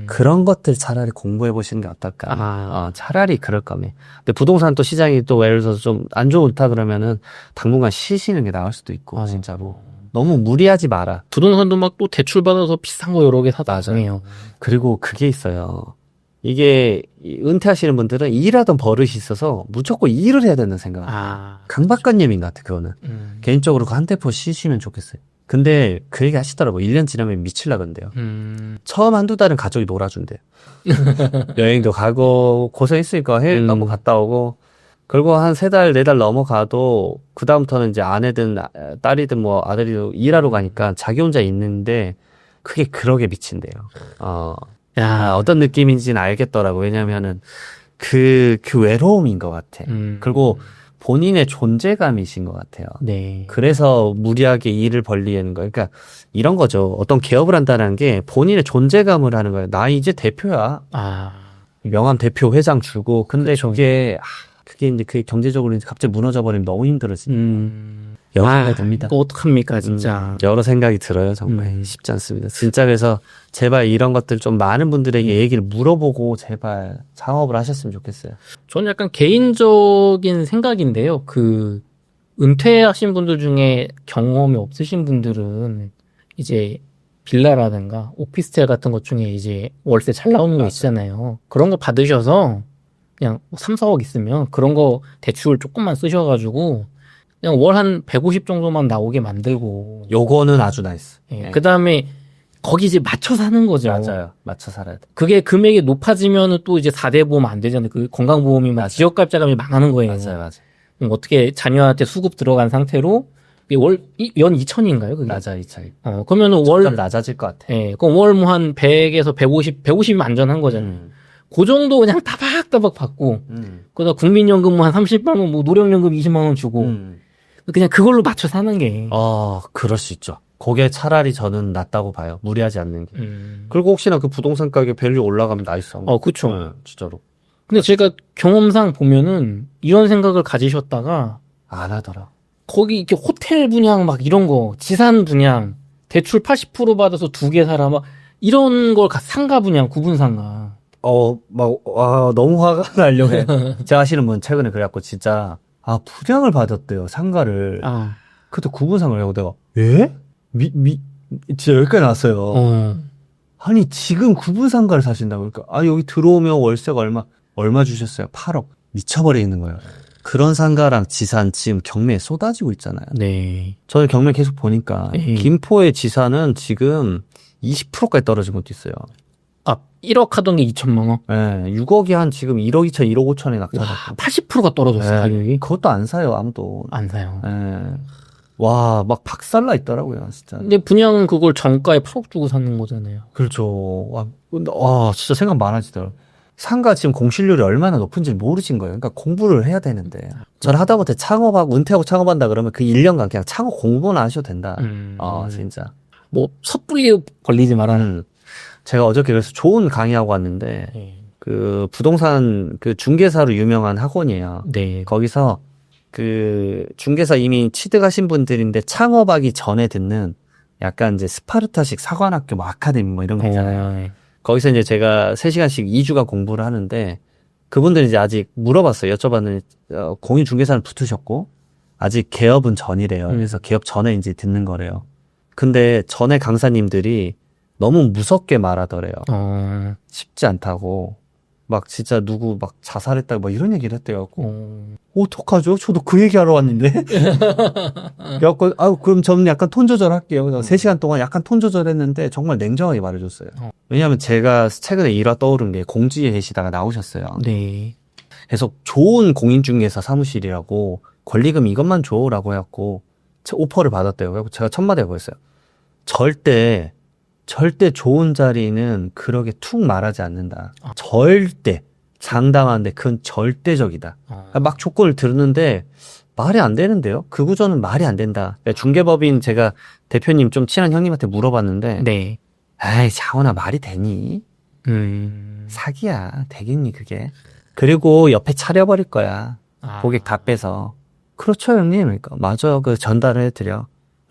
그런 것들 차라리 공부해 보시는 게 어떨까. 차라리 그럴 거면. 근데 부동산 또 시장이 또 예를 들어서 좀 안 좋다 그러면은 당분간 쉬시는 게 나을 수도 있고, 진짜로. 너무 무리하지 마라. 부동산도 막 또 대출 받아서 비싼 거 여러 개 사다잖아요. 그리고 그게 있어요. 이게 은퇴하시는 분들은 일하던 버릇이 있어서 무조건 일을 해야 된다는 생각. 강박관념인 것 같아, 그거는. 개인적으로 그 한 대포 쉬시면 좋겠어요. 근데 그 얘기 하시더라고. 1년 지나면 미칠라 그런대요. 처음 한두 달은 가족이 놀아준대요. 여행도 가고 고생했으니까 해외 한번 갔다 오고. 그리고 한 3달, 4달 넘어가도 그 다음부터는 이제 아내든 딸이든 뭐 아들이든 일하러 가니까 자기 혼자 있는데 그게 그러게 미친대요. 어떤 느낌인지는 알겠더라고. 왜냐면은 그 외로움인 것 같아. 그리고 본인의 존재감이신 것 같아요. 네. 그래서 무리하게 일을 벌리는 거예요. 그러니까 이런 거죠. 어떤 개업을 한다는 게 본인의 존재감을 하는 거예요. 나 이제 대표야. 명함 대표 회장 주고. 근데 그게 이제 그게 경제적으로 이제 갑자기 무너져 버리면 너무 힘들어지. 여러 생각이 듭니다. 이거 어떡합니까, 진짜. 여러 생각이 들어요, 정말. 쉽지 않습니다. 진짜 그래서 제발 이런 것들 좀 많은 분들에게 얘기를 물어보고 제발 창업을 하셨으면 좋겠어요. 저는 약간 개인적인 생각인데요. 은퇴하신 분들 중에 경험이 없으신 분들은 이제 빌라라든가 오피스텔 같은 것 중에 이제 월세 잘 나오는 거 있잖아요. 그런 거 받으셔서 그냥 3, 4억 있으면 그런 거 대출 조금만 쓰셔가지고 그냥 월 한 150 정도만 나오게 만들고. 요거는 아주 나이스. 그 다음에 거기 이제 맞춰 사는 거죠. 맞아요. 맞춰 살아야 돼. 그게 금액이 높아지면은 또 이제 4대 보험 안 되잖아요. 그 건강보험이 막 지역갈자감이 망하는 거예요. 맞아요. 그럼 어떻게 자녀한테 수급 들어간 상태로 연 2천인가요? 그게? 낮아, 이 차이. 그러면은 월 낮아질 것 같아. 그럼 월 뭐 한 100에서 150이면 안전한 거잖아요. 그 정도 그냥 따박따박 받고, 그러다 국민연금 뭐 한 30만 원, 뭐 노령연금 20만 원 주고, 그냥 그걸로 맞춰 사는 게. 그럴 수 있죠. 그게 차라리 저는 낫다고 봐요. 무리하지 않는 게. 그리고 혹시나 그 부동산 가격 밸류 올라가면 나이스. 그쵸. 진짜로. 근데 제가 경험상 보면은 이런 생각을 가지셨다가 안 하더라. 거기 이렇게 호텔 분양 막 이런 거, 지산 분양, 대출 80% 받아서 2개 사라, 막 이런 걸 상가 분양, 구분 상가. 너무 화가 나려고 해. 제가 아시는 분 최근에 그래갖고 진짜, 분양을 받았대요, 상가를. 그때 구분상을 하고 내가, 예? 진짜 여기까지 나왔어요. 아니, 지금 구분상가를 사신다고. 그러니까, 여기 들어오면 월세가 얼마 주셨어요? 8억. 미쳐버리는 거예요. 그런 상가랑 지산 지금 경매에 쏟아지고 있잖아요. 네. 저는 경매 계속 보니까 네. 김포의 지산은 지금 20%까지 떨어진 것도 있어요. 아, 1억 하던 게 2천만 원. 네, 6억이 한 지금 1억 2천, 1억 5천에 낙찰됐고. 80%가 떨어졌어요, 가격이. 그것도 안 사요, 아무도. 안 사요. 네. 와, 막 박살나 있더라고요, 진짜. 근데 분양 그걸 정가에 8억 주고 사는 거잖아요. 그렇죠. 와, 진짜 생각 많아지더라고요. 상가 지금 공실률이 얼마나 높은지 모르신 거예요. 그러니까 공부를 해야 되는데. 저는 하다못해 창업하고, 은퇴하고 창업한다 그러면 그 1년간 그냥 창업 공부만 하셔도 된다. 진짜. 뭐, 섣불리 걸리지 말라는. 제가 어저께 그래서 좋은 강의하고 왔는데, 그 부동산 그 중개사로 유명한 학원이에요. 네. 거기서 그 중개사 이미 취득하신 분들인데 창업하기 전에 듣는 약간 이제 스파르타식 사관학교 뭐 아카데미 뭐 이런 거 있잖아요. 거기서 이제 제가 3시간씩 2주간 공부를 하는데 그분들이 이제 아직 물어봤어요. 여쭤봤는데 공인 중개사는 붙으셨고 아직 개업은 전이래요. 그래서 개업 전에 이제 듣는 거래요. 근데 전에 강사님들이 너무 무섭게 말하더래요. 쉽지 않다고. 막 진짜 누구 막 자살했다고 막 이런 얘기를 했대요. 어떡하죠? 저도 그 얘기하러 왔는데. 그래갖고 그럼 저는 약간 톤 조절할게요. 그래서 3시간 동안 약간 톤 조절했는데 정말 냉정하게 말해줬어요. 왜냐하면 제가 최근에 일화 떠오른 게 공지에 계시다가 나오셨어요. 네. 그래서 좋은 공인중개사 사무실이라고 권리금 이것만 줘라고 해갖고 오퍼를 받았대요. 그래서 제가 첫 마디가 그랬어요. 절대 좋은 자리는 그렇게 툭 말하지 않는다. 절대. 장담하는데 그건 절대적이다. 막 조건을 들었는데 말이 안 되는데요? 그 구조는 말이 안 된다. 중개법인 제가 대표님 좀 친한 형님한테 물어봤는데 네. 에이 자원아 말이 되니? 사기야. 되겠니 그게? 그리고 옆에 차려버릴 거야. 고객 다 빼서. 그렇죠 형님? 그러니까 맞아요. 그 전달을 해드려.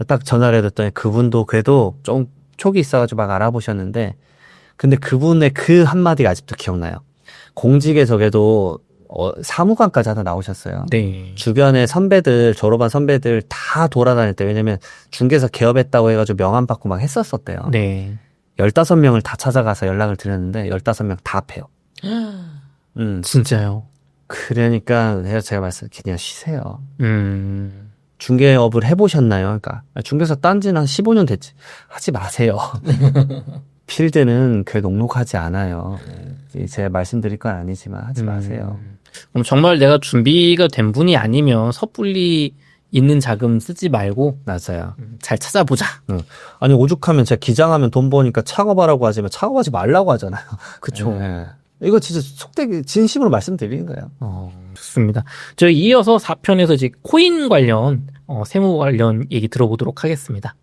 딱 전화를 해줬더니 그분도 그래도 좀 촉이 있어가지고 막 알아보셨는데 근데 그분의 그 한마디가 아직도 기억나요. 공직에서 그래도 사무관까지 하나 나오셨어요. 네. 주변에 선배들 졸업한 선배들 다 돌아다닐 때 왜냐면 중개사 개업했다고 해가지고 명함 받고 막 했었었대요. 네. 15명을 다 찾아가서 연락을 드렸는데 15명 다 패요. 진짜요? 그러니까 제가 말씀드린 그냥 쉬세요. 중개업을 해보셨나요? 그러니까 중개사 딴 지는 한 15년 됐지. 하지 마세요. 필드는 그렇게 녹록하지 않아요. 제가 말씀드릴 건 아니지만 하지 마세요. 그럼 정말 내가 준비가 된 분이 아니면 섣불리 있는 자금 쓰지 말고 맞아요. 잘 찾아보자. 아니 오죽하면 제가 기장하면 돈 버니까 창업하라고 하지만 창업하지 말라고 하잖아요. 그쵸. 네. 이거 진짜 속되게 진심으로 말씀드리는 거예요. 좋습니다. 저희 이어서 4편에서 이제 코인 관련 세무 관련 얘기 들어보도록 하겠습니다.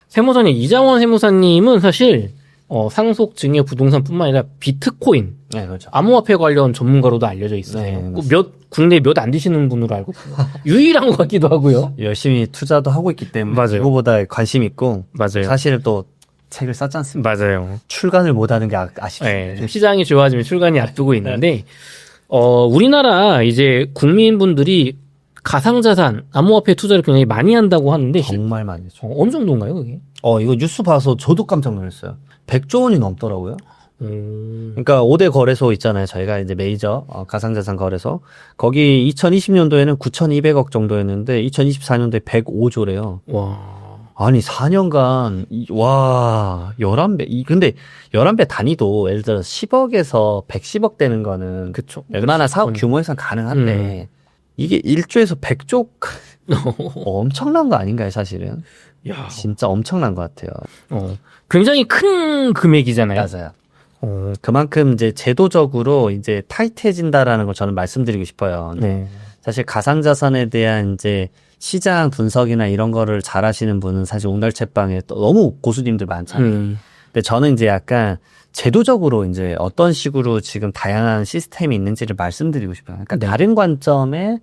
세무사님, 이장원 세무사님은 사실 상속 증여 부동산뿐만 아니라 비트코인, 네, 그렇죠. 암호화폐 관련 전문가로도 알려져 있어요. 네, 국내 몇 안 되시는 분으로 알고 있어요. 유일한 것 같기도 하고요. 열심히 투자도 하고 있기 때문에 맞아요. 그거보다 관심 있고 맞아요. 사실 또 책을 썼지 않습니까? 맞아요. 출간을 못하는 게 아쉽죠. 네, 시장이 좋아지면 출간이 앞두고 있는데 우리나라 이제 국민분들이 가상자산, 암호화폐 투자를 굉장히 많이 한다고 하는데 정말 많이 했죠. 어느 정도인가요, 그게? 이거 뉴스 봐서 저도 깜짝 놀랐어요. 100조 원이 넘더라고요. 그러니까 5대 거래소 있잖아요. 저희가 이제 메이저 가상자산 거래소. 거기 2020년도에는 9,200억 정도였는데 2024년도에 105조래요. 와. 아니 4년간 11배. 근데 11배 단위도 예를 들어 10억에서 110억 되는 거는 그쵸. 웬만한 사업 규모에선 가능한데 이게 1조에서 100조 엄청난 거 아닌가요, 사실은? 야. 진짜 엄청난 것 같아요. 굉장히 큰 금액이잖아요. 맞아요. 그만큼 이제 제도적으로 이제 타이트해진다라는 걸 저는 말씀드리고 싶어요. 네. 사실 가상자산에 대한 이제 시장 분석이나 이런 거를 잘 하시는 분은 사실 옥날채방에 또 너무 고수님들 많잖아요. 근데 저는 이제 약간 제도적으로 이제 어떤 식으로 지금 다양한 시스템이 있는지를 말씀드리고 싶어요. 그러니까 네. 다른 관점의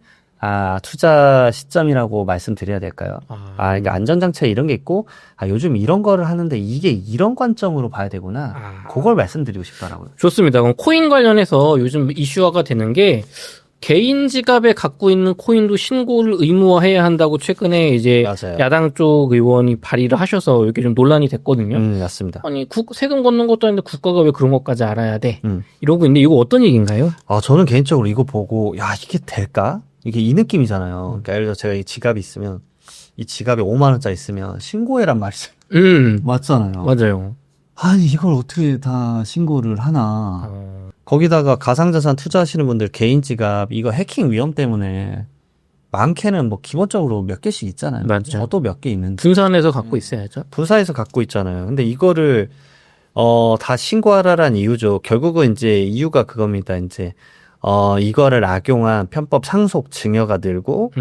투자 시점이라고 말씀드려야 될까요? 그러니까 안전장치에 이런 게 있고, 요즘 이런 거를 하는데 이게 이런 관점으로 봐야 되구나. 그걸 말씀드리고 싶더라고요. 좋습니다. 그럼 코인 관련해서 요즘 이슈화가 되는 게 개인 지갑에 갖고 있는 코인도 신고를 의무화해야 한다고 최근에 이제 맞아요. 야당 쪽 의원이 발의를 하셔서 이렇게 좀 논란이 됐거든요. 맞습니다. 아니 세금 걷는 것도 아닌데 국가가 왜 그런 것까지 알아야 돼? 음. 이러고 있는데 이거 어떤 얘기인가요? 저는 개인적으로 이거 보고 야 이게 될까? 이게 이 느낌이잖아요. 그러니까 예를 들어 제가 이 지갑이 있으면 이 지갑에 5만 원짜리 있으면 신고해란 말이죠. 맞잖아요. 맞아요. 아니 이걸 어떻게 다 신고를 하나. 거기다가 가상자산 투자하시는 분들 개인 지갑 이거 해킹 위험 때문에 많게는 뭐 기본적으로 몇 개씩 있잖아요. 맞죠. 저도 몇 개 있는데 분산해서 갖고 있어야죠. 부사에서 갖고 있잖아요. 근데 이거를 다 신고하라란 이유죠. 결국은 이제 이유가 그겁니다. 이제 이거를 악용한 편법 상속 증여가 늘고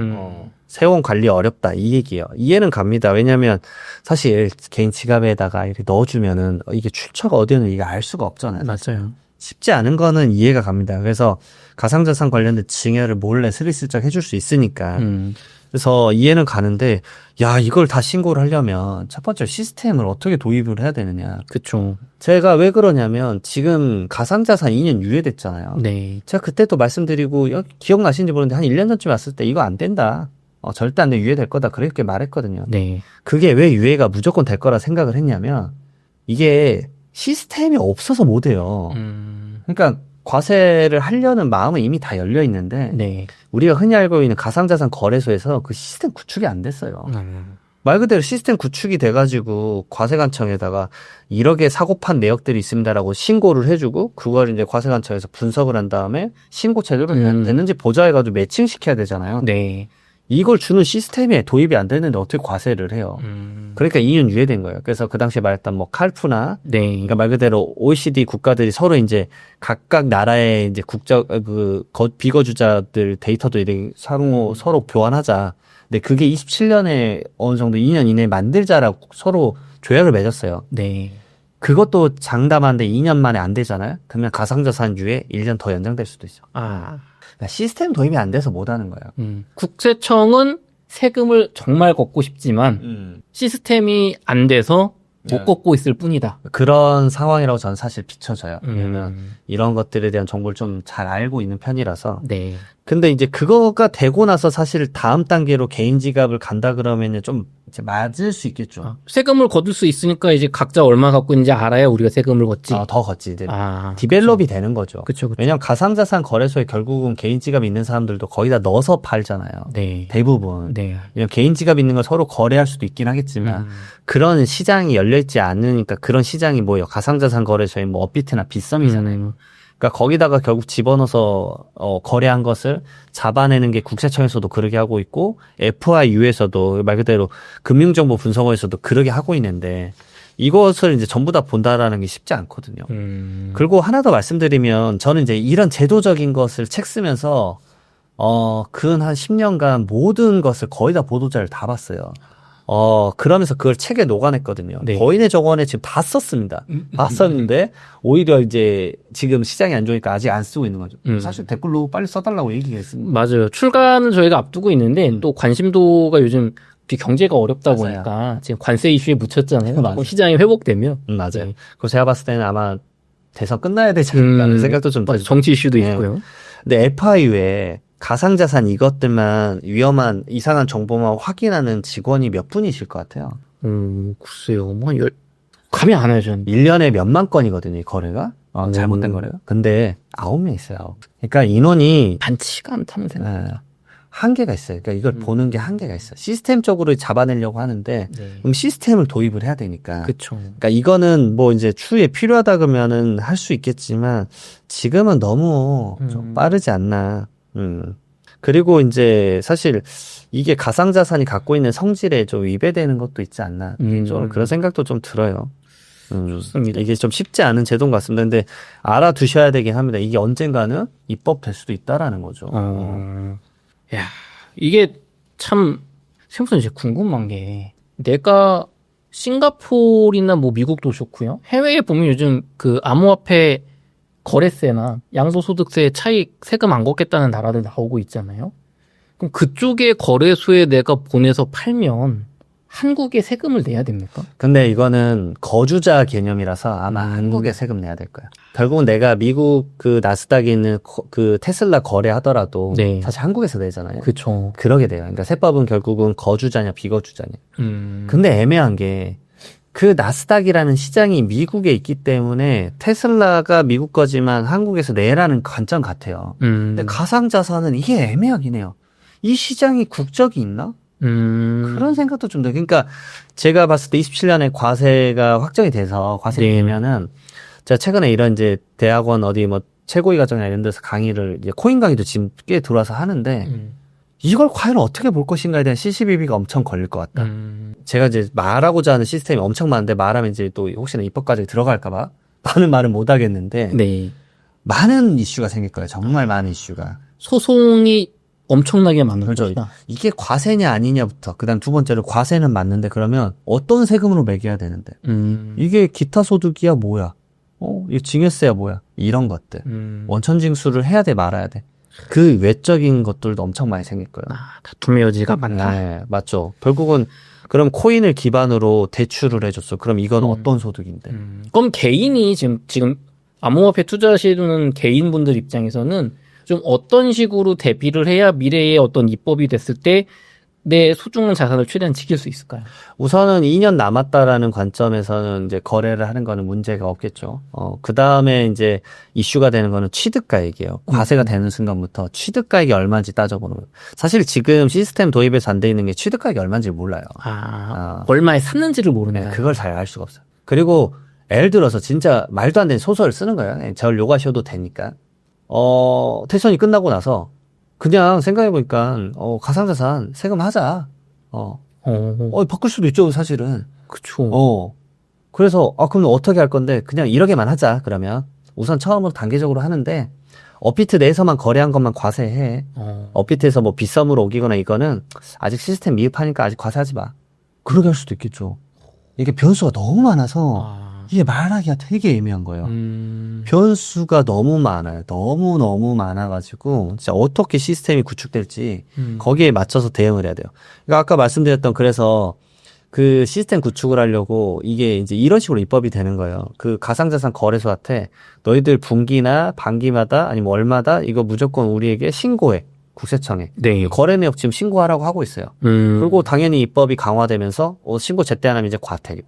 세원 관리 어렵다 이 얘기예요. 이해는 갑니다. 왜냐하면 사실 개인 지갑에다가 이렇게 넣어주면은 이게 출처가 어디였는지 이게 알 수가 없잖아요. 맞아요. 쉽지 않은 거는 이해가 갑니다. 그래서 가상자산 관련된 증여를 몰래 스리슬쩍 해줄 수 있으니까. 그래서 이해는 가는데, 야, 이걸 다 신고를 하려면 첫 번째 시스템을 어떻게 도입을 해야 되느냐. 그쵸. 제가 왜 그러냐면 지금 가상자산 2년 유예됐잖아요. 네. 제가 그때도 말씀드리고 기억나시는지 모르는데 한 1년 전쯤 왔을 때 이거 안 된다. 절대 안 돼. 유예될 거다. 그렇게 말했거든요. 네. 그게 왜 유예가 무조건 될 거라 생각을 했냐면 이게 시스템이 없어서 못 해요. 그러니까 과세를 하려는 마음은 이미 다 열려 있는데 네. 우리가 흔히 알고 있는 가상자산 거래소에서 그 시스템 구축이 안 됐어요. 말 그대로 시스템 구축이 돼가지고 과세관청에다가 1억의 사고판 내역들이 있습니다라고 신고를 해주고 그걸 이제 과세관청에서 분석을 한 다음에 신고 제대로 됐는지 보자 해가지고 매칭시켜야 되잖아요. 네. 이걸 주는 시스템에 도입이 안 됐는데 어떻게 과세를 해요? 그러니까 2년 유예된 거예요. 그래서 그 당시에 말했던 뭐 칼프나, 네. 그러니까 말 그대로 OECD 국가들이 서로 이제 각각 나라의 이제 비거주자들 데이터도 이렇게 서로 교환하자. 근데 그게 27년에 어느 정도 2년 이내에 만들자라고 서로 조약을 맺었어요. 네. 그것도 장담하는데 2년 만에 안 되잖아요. 그러면 가상자산 유예 1년 더 연장될 수도 있죠. 그러니까 시스템 도입이 안 돼서 못 하는 거예요. 국세청은 세금을 정말 걷고 싶지만 시스템이 안 돼서 못 걷고 있을 뿐이다. 그런 상황이라고 저는 사실 비춰져요. 왜냐면 이런 것들에 대한 정보를 좀 잘 알고 있는 편이라서. 네. 근데 이제 그거가 되고 나서 사실 다음 단계로 개인 지갑을 간다 그러면은 좀 이제 맞을 수 있겠죠. 세금을 거둘 수 있으니까 이제 각자 얼마 갖고 있는지 알아야 우리가 세금을 걷지. 더 걷지. 디벨롭이 되는 거죠. 그쵸. 왜냐면 가상자산 거래소에 결국은 개인 지갑이 있는 사람들도 거의 다 넣어서 팔잖아요. 네. 대부분. 네. 왜냐면 개인 지갑 있는 걸 서로 거래할 수도 있긴 하겠지만 그런 시장이 열려있지 않으니까 그런 시장이 뭐예요? 가상자산 거래소에 뭐 업비트나 빗썸이잖아요. 그러니까 거기다가 결국 집어넣어서 거래한 것을 잡아내는 게 국세청에서도 그러게 하고 있고 FIU에서도 말 그대로 금융정보분석원에서도 그러게 하고 있는데 이것을 이제 전부 다 본다라는 게 쉽지 않거든요. 그리고 하나 더 말씀드리면 저는 이제 이런 제도적인 것을 책 쓰면서 근 한 10년간 모든 것을 거의 다 보도자를 다 봤어요. 그러면서 그걸 책에 녹아냈거든요. 네. 거인의 정원에 지금 다 썼습니다. 다 썼는데, 오히려 이제 지금 시장이 안 좋으니까 아직 안 쓰고 있는 거죠. 사실 댓글로 빨리 써달라고 얘기했습니다. 맞아요. 출간은 저희가 앞두고 있는데 또 관심도가 요즘 경제가 어렵다 맞아요. 보니까 지금 관세 이슈에 묻혔잖아요. 맞아요. 시장이 회복되면. 맞아요. 네. 그래서 제가 봤을 때는 아마 대선 끝나야 되지 않을까 하는 생각도 좀 맞아요. 들죠. 정치 이슈도 네. 있고요. 근데 FIU에 가상자산 이것들만 위험한 이상한 정보만 확인하는 직원이 몇 분이실 것 같아요? 글쎄요. 감이 안 와요, 저는. 1년에 몇만 건이거든요, 이 거래가. 잘못된 거래가. 근데 9명 있어요. 그러니까 인원이 많지가 않다면 생각. 한계가 있어요. 그러니까 이걸 보는 게 한계가 있어요. 시스템적으로 잡아내려고 하는데 네. 그럼 시스템을 도입을 해야 되니까. 그쵸. 그러니까 이거는 뭐 이제 추후에 필요하다 그러면은 할 수 있겠지만 지금은 너무 좀 빠르지 않나. 그리고 이제 사실 이게 가상자산이 갖고 있는 성질에 좀 위배되는 것도 있지 않나. 좀 그런 생각도 좀 들어요. 좋습니다. 이게 좀 쉽지 않은 제도인 것 같습니다. 근데 알아두셔야 되긴 합니다. 이게 언젠가는 입법될 수도 있다라는 거죠. 야, 이게 참 생각보다 이제 궁금한 게 내가 싱가포르나 뭐 미국도 좋고요. 해외에 보면 요즘 그 암호화폐 거래세나 양도소득세 차익 세금 안 걷겠다는 나라들 나오고 있잖아요. 그럼 그쪽의 거래소에 내가 보내서 팔면 한국에 세금을 내야 됩니까? 근데 이거는 거주자 개념이라서 아마 한국에 세금 내야 될 거야. 결국은 내가 미국 그 나스닥에 있는 그 테슬라 거래하더라도 네. 사실 한국에서 내잖아요. 그쵸. 그러게 돼요. 그러니까 세법은 결국은 거주자냐 비거주자냐. 근데 애매한 게 그 나스닥이라는 시장이 미국에 있기 때문에 테슬라가 미국 거지만 한국에서 내라는 관점 같아요. 근데 가상자산은 이게 애매하긴 해요. 이 시장이 국적이 있나? 그런 생각도 좀 들어요. 그러니까 제가 봤을 때 27년에 과세가 확정이 돼서 과세가 되면은 제가 최근에 이런 이제 대학원 어디 뭐 최고위 과정이나 이런 데서 강의를 이제 코인 강의도 지금 꽤 들어와서 하는데 이걸 과연 어떻게 볼 것인가에 대한 CCBB가 엄청 걸릴 것 같다. 제가 이제 말하고자 하는 시스템이 엄청 많은데 말하면 이제 또 혹시나 입법까지 들어갈까봐 많은 말은 못 하겠는데 네. 많은 이슈가 생길 거예요. 정말 많은 이슈가. 소송이 엄청나게 많은 그렇죠. 거죠. 이게 과세냐 아니냐부터 그다음 두 번째로 과세는 맞는데 그러면 어떤 세금으로 매겨야 되는데 이게 기타 소득이야 뭐야? 이거 증여세야 뭐야? 이런 것들 원천 징수를 해야 돼 말아야 돼. 그 외적인 것들도 엄청 많이 생길 거예요. 다툼의 여지가 많다. 네, 맞죠. 결국은 그럼 코인을 기반으로 대출을 해줬어. 그럼 이건 어떤 소득인데? 그럼 개인이 지금 암호화폐 투자하시는 개인분들 입장에서는 좀 어떤 식으로 대비를 해야 미래에 어떤 입법이 됐을 때 내 소중한 자산을 최대한 지킬 수 있을까요? 우선은 2년 남았다라는 관점에서는 이제 거래를 하는 거는 문제가 없겠죠. 그 다음에 이제 이슈가 되는 거는 취득가액이에요. 과세가 되는 순간부터 취득가액이 얼마인지 따져보는 거예요. 사실 지금 시스템 도입에서 안 돼 있는 게 취득가액이 얼마인지 몰라요. 얼마에 샀는지를 모르는 거예요. 그걸 잘 알 수가 없어요. 그리고 예를 들어서 진짜 말도 안 되는 소설을 쓰는 거예요. 저를 요구하셔도 되니까. 태선이 끝나고 나서 그냥 생각해보니까, 가상자산 세금하자. 바꿀 수도 있죠, 사실은. 그쵸. 그래서, 그럼 어떻게 할 건데, 그냥 이러게만 하자, 그러면. 우선 처음으로 단계적으로 하는데, 업비트 내에서만 거래한 것만 과세해. 업비트에서 뭐 빗썸으로 오기거나 이거는 아직 시스템 미흡하니까 아직 과세하지 마. 그렇게 할 수도 있겠죠. 이게 변수가 너무 많아서, 이게 말하기가 되게 애매한 거예요. 변수가 너무 많아요. 너무 많아가지고 진짜 어떻게 시스템이 구축될지 거기에 맞춰서 대응을 해야 돼요. 그러니까 아까 말씀드렸던 그래서 그 시스템 구축을 하려고 이게 이제 이런 식으로 입법이 되는 거예요. 그 가상자산 거래소한테 너희들 분기나 반기마다 아니면 월마다 이거 무조건 우리에게 신고해. 국세청에. 네. 거래 내역 지금 신고하라고 하고 있어요. 그리고 당연히 입법이 강화되면서 신고 제때 안 하면 이제 과태료.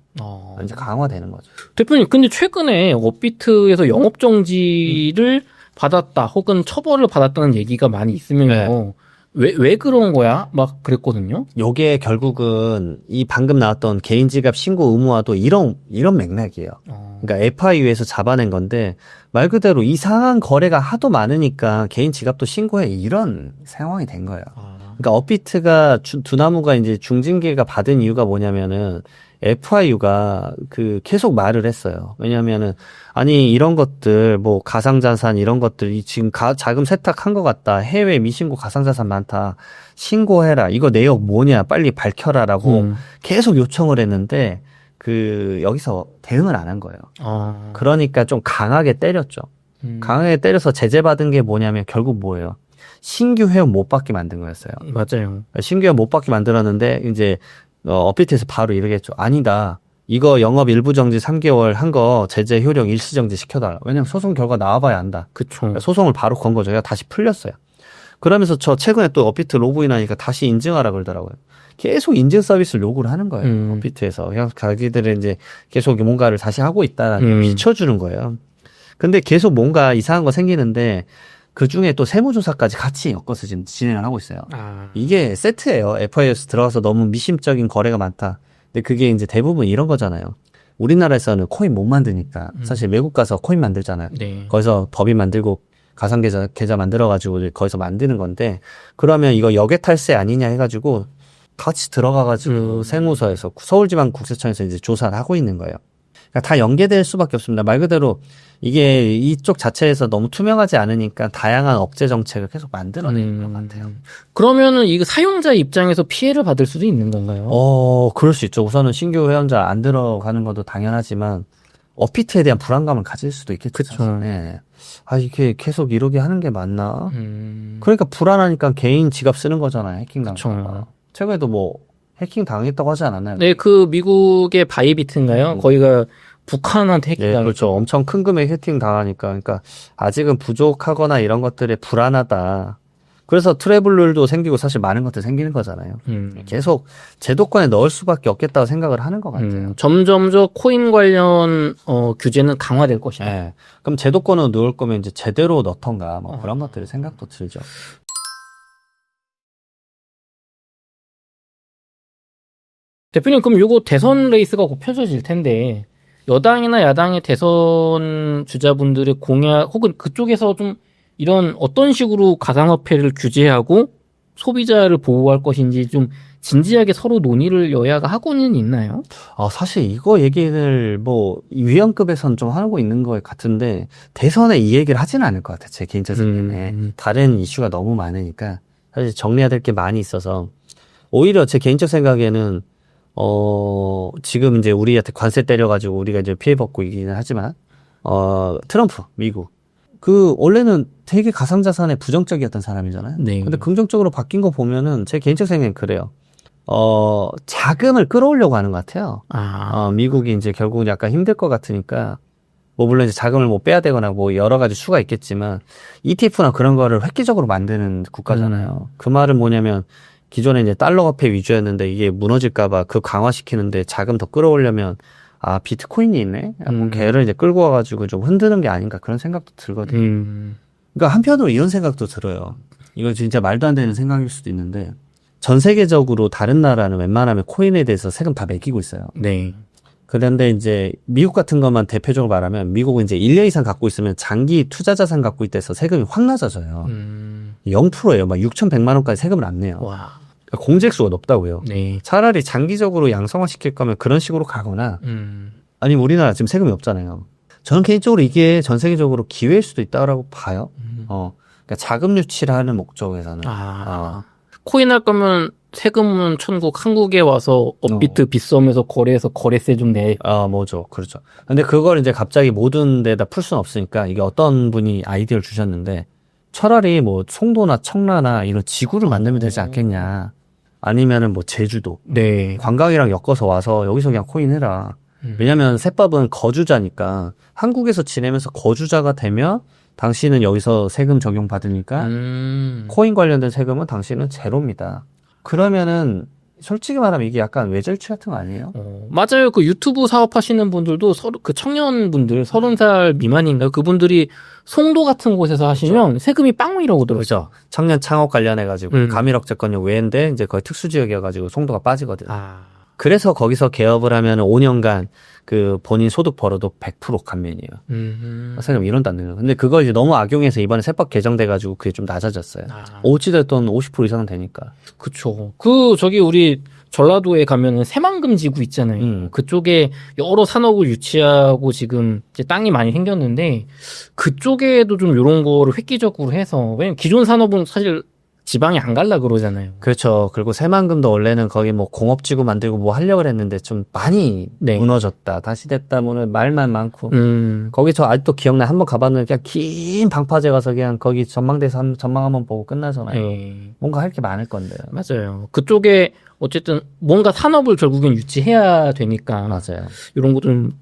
이제 강화되는 거죠. 대표님, 근데 최근에 업비트에서 영업 정지를 받았다 혹은 처벌을 받았다는 얘기가 많이 있으면서 왜 그런 거야? 막 그랬거든요. 요게 결국은 이 방금 나왔던 개인 지갑 신고 의무화도 이런 맥락이에요. 그러니까 FIU에서 잡아낸 건데 말 그대로 이상한 거래가 하도 많으니까 개인 지갑도 신고해 이런 상황이 된 거예요. 그러니까 업비트가 두나무가 이제 중징계가 받은 이유가 뭐냐면은 FIU가 계속 말을 했어요. 왜냐면은 아니 이런 것들 뭐 가상자산 이런 것들이 지금 자금 세탁한 것 같다. 해외 미신고 가상자산 많다. 신고해라. 이거 내역 뭐냐 빨리 밝혀라라고 계속 요청을 했는데 여기서 대응을 안 한 거예요. 그러니까 좀 강하게 때렸죠. 강하게 때려서 제재받은 게 뭐냐면 결국 뭐예요? 신규 회원 못 받게 만든 거였어요. 맞아요. 신규 회원 못 받게 만들었는데 이제 업비트에서 바로 이러겠죠. 아니다. 이거 영업 일부 정지 3개월 한 거 제재 효력 일시 정지 시켜달라. 왜냐면 소송 결과 나와봐야 안다. 그쵸. 소송을 바로 건 거죠. 다시 풀렸어요. 그러면서 저 최근에 또 업비트 로그인 하니까 다시 인증하라 그러더라고요. 계속 인증 서비스를 요구를 하는 거예요. 업비트에서. 그냥 자기들은 이제 계속 뭔가를 다시 하고 있다라는 비춰주는 거예요. 근데 계속 뭔가 이상한 거 생기는데 그 중에 또 세무조사까지 같이 엮어서 지금 진행을 하고 있어요. 이게 세트예요. FIS 들어가서 너무 미심적인 거래가 많다. 근데 그게 이제 대부분 이런 거잖아요. 우리나라에서는 코인 못 만드니까 사실 외국 가서 코인 만들잖아요. 네. 거기서 거기서 법인 만들고 가상계좌 만들어가지고 거기서 만드는 건데 그러면 이거 역외탈세 아니냐 해가지고 같이 들어가가지고 세무서에서 서울지방국세청에서 이제 조사를 하고 있는 거예요. 그러니까 다 연계될 수밖에 없습니다. 말 그대로 이게 이쪽 자체에서 너무 투명하지 않으니까 다양한 억제 정책을 계속 만들어내는 것 같아요. 그러면은 이거 사용자 입장에서 피해를 받을 수도 있는 건가요? 그럴 수 있죠. 우선은 신규 회원자 안 들어가는 것도 당연하지만 업비트에 대한 불안감을 가질 수도 있겠죠. 그쵸. 네. 이게 계속 이러게 하는 게 맞나? 그러니까 불안하니까 개인 지갑 쓰는 거잖아요. 해킹 당할까. 최근에도 뭐 해킹 당했다고 하지 않았나요? 네, 그 미국의 바이비트인가요? 거기가 북한한테 해킹 예, 당했죠. 그렇죠. 엄청 큰 금액 해킹 당하니까. 그러니까 아직은 부족하거나 이런 것들에 불안하다. 그래서 트래블룰도 생기고 사실 많은 것들 생기는 거잖아요. 계속 제도권에 넣을 수밖에 없겠다고 생각을 하는 것 같아요. 점점 코인 관련 규제는 강화될 것이다. 예. 그럼 제도권으로 넣을 거면 이제 제대로 넣던가 뭐 그런 것들이 생각도 들죠. 대표님, 그럼 요거 대선 레이스가 곧 펼쳐질 텐데 여당이나 야당의 대선 주자분들의 공약 혹은 그쪽에서 좀 이런 어떤 식으로 가상화폐를 규제하고 소비자를 보호할 것인지 좀 진지하게 서로 논의를 여야가 하고는 있나요? 사실 이거 얘기를 뭐 위원급에선 좀 하고 있는 것 같은데 대선에 이 얘기를 하지는 않을 것 같아요. 제 개인적 생각에. 다른 이슈가 너무 많으니까 사실 정리해야 될 게 많이 있어서 오히려 제 개인적 생각에는 지금 이제 우리한테 관세 때려가지고 우리가 이제 피해받고 있기는 하지만 트럼프 미국 원래는 되게 가상자산에 부정적이었던 사람이잖아요. 네. 근데 긍정적으로 바뀐 거 보면은 제 개인적 생각엔 그래요. 자금을 끌어오려고 하는 것 같아요. 미국이 이제 결국은 약간 힘들 것 같으니까, 뭐, 물론 이제 자금을 뭐 빼야 되거나 뭐 여러 가지 수가 있겠지만, ETF나 그런 거를 획기적으로 만드는 국가잖아요. 그 말은 뭐냐면, 기존에 이제 달러 화폐 위주였는데 이게 무너질까봐 그 강화시키는데 자금 더 끌어오려면, 비트코인이 있네? 걔를 이제 끌고 와가지고 좀 흔드는 게 아닌가 그런 생각도 들거든요. 그러니까 한편으로 이런 생각도 들어요. 이거 진짜 말도 안 되는 생각일 수도 있는데, 전 세계적으로 다른 나라는 웬만하면 코인에 대해서 세금 다 매기고 있어요. 네. 그런데 이제 미국 같은 것만 대표적으로 말하면 미국은 이제 1년 이상 갖고 있으면 장기 투자 자산 갖고 있다 해서 세금이 확 낮아져요. 0%예요. 막 6,100만 원까지 세금을 안 내요. 와. 그러니까 공제수가 높다고요. 네. 차라리 장기적으로 양성화 시킬 거면 그런 식으로 가거나 아니면 우리나라 지금 세금이 없잖아요. 저는 개인적으로 이게 전 세계적으로 기회일 수도 있다고 봐요. 그러니까 자금 유치를 하는 목적에서는. 코인 할 거면 세금은 천국 한국에 와서 업비트 빗썸에서 거래해서 거래세 좀 내. 뭐죠. 그렇죠. 근데 그걸 이제 갑자기 모든 데다 풀 수는 없으니까 이게 어떤 분이 아이디어를 주셨는데 차라리 뭐 송도나 청라나 이런 지구를 만들면 되지 않겠냐. 아니면은 뭐 제주도. 네. 관광이랑 엮어서 와서 여기서 그냥 코인 해라. 왜냐면 세법은 거주자니까 한국에서 지내면서 거주자가 되면 당신은 여기서 세금 적용받으니까 코인 관련된 세금은 당신은 제로입니다. 그러면은 솔직히 말하면 이게 약간 외절취 같은 거 아니에요? 맞아요. 그 유튜브 사업하시는 분들도 그 청년분들 30살 미만인가요? 그분들이 송도 같은 곳에서 하시면 그렇죠. 세금이 빵이라고 들었어요. 그렇죠. 청년 창업 관련해가지고 가밀억제권이 외인데 이제 거의 특수지역이어가지고 송도가 빠지거든. 그래서 거기서 개업을 하면 5년간 그 본인 소득 벌어도 100% 감면이에요. 세금 1원도 안 내요. 근데 그걸 이제 너무 악용해서 이번에 세법 개정돼가지고 그게 좀 낮아졌어요. 어찌됐든 50% 이상은 되니까. 그쵸. 우리 전라도에 가면은 새만금 지구 있잖아요. 그쪽에 여러 산업을 유치하고 지금 이제 땅이 많이 생겼는데 그쪽에도 좀 이런 거를 획기적으로 해서 왜냐면 기존 산업은 사실 지방에 안 갈라 그러잖아요. 그렇죠. 그리고 새만금도 원래는 거기 뭐 공업지구 만들고 뭐 하려고 했는데 좀 많이 무너졌다. 다시 됐다. 뭐 말만 많고. 거기 저 아직도 기억나. 한번 가봤는데 그냥 긴 방파제 가서 그냥 거기 전망대에서 전망 한번 보고 끝나잖아요. 뭔가 할 게 많을 건데요. 맞아요. 그쪽에 어쨌든 뭔가 산업을 결국엔 유치해야 되니까. 맞아요. 이런 거 좀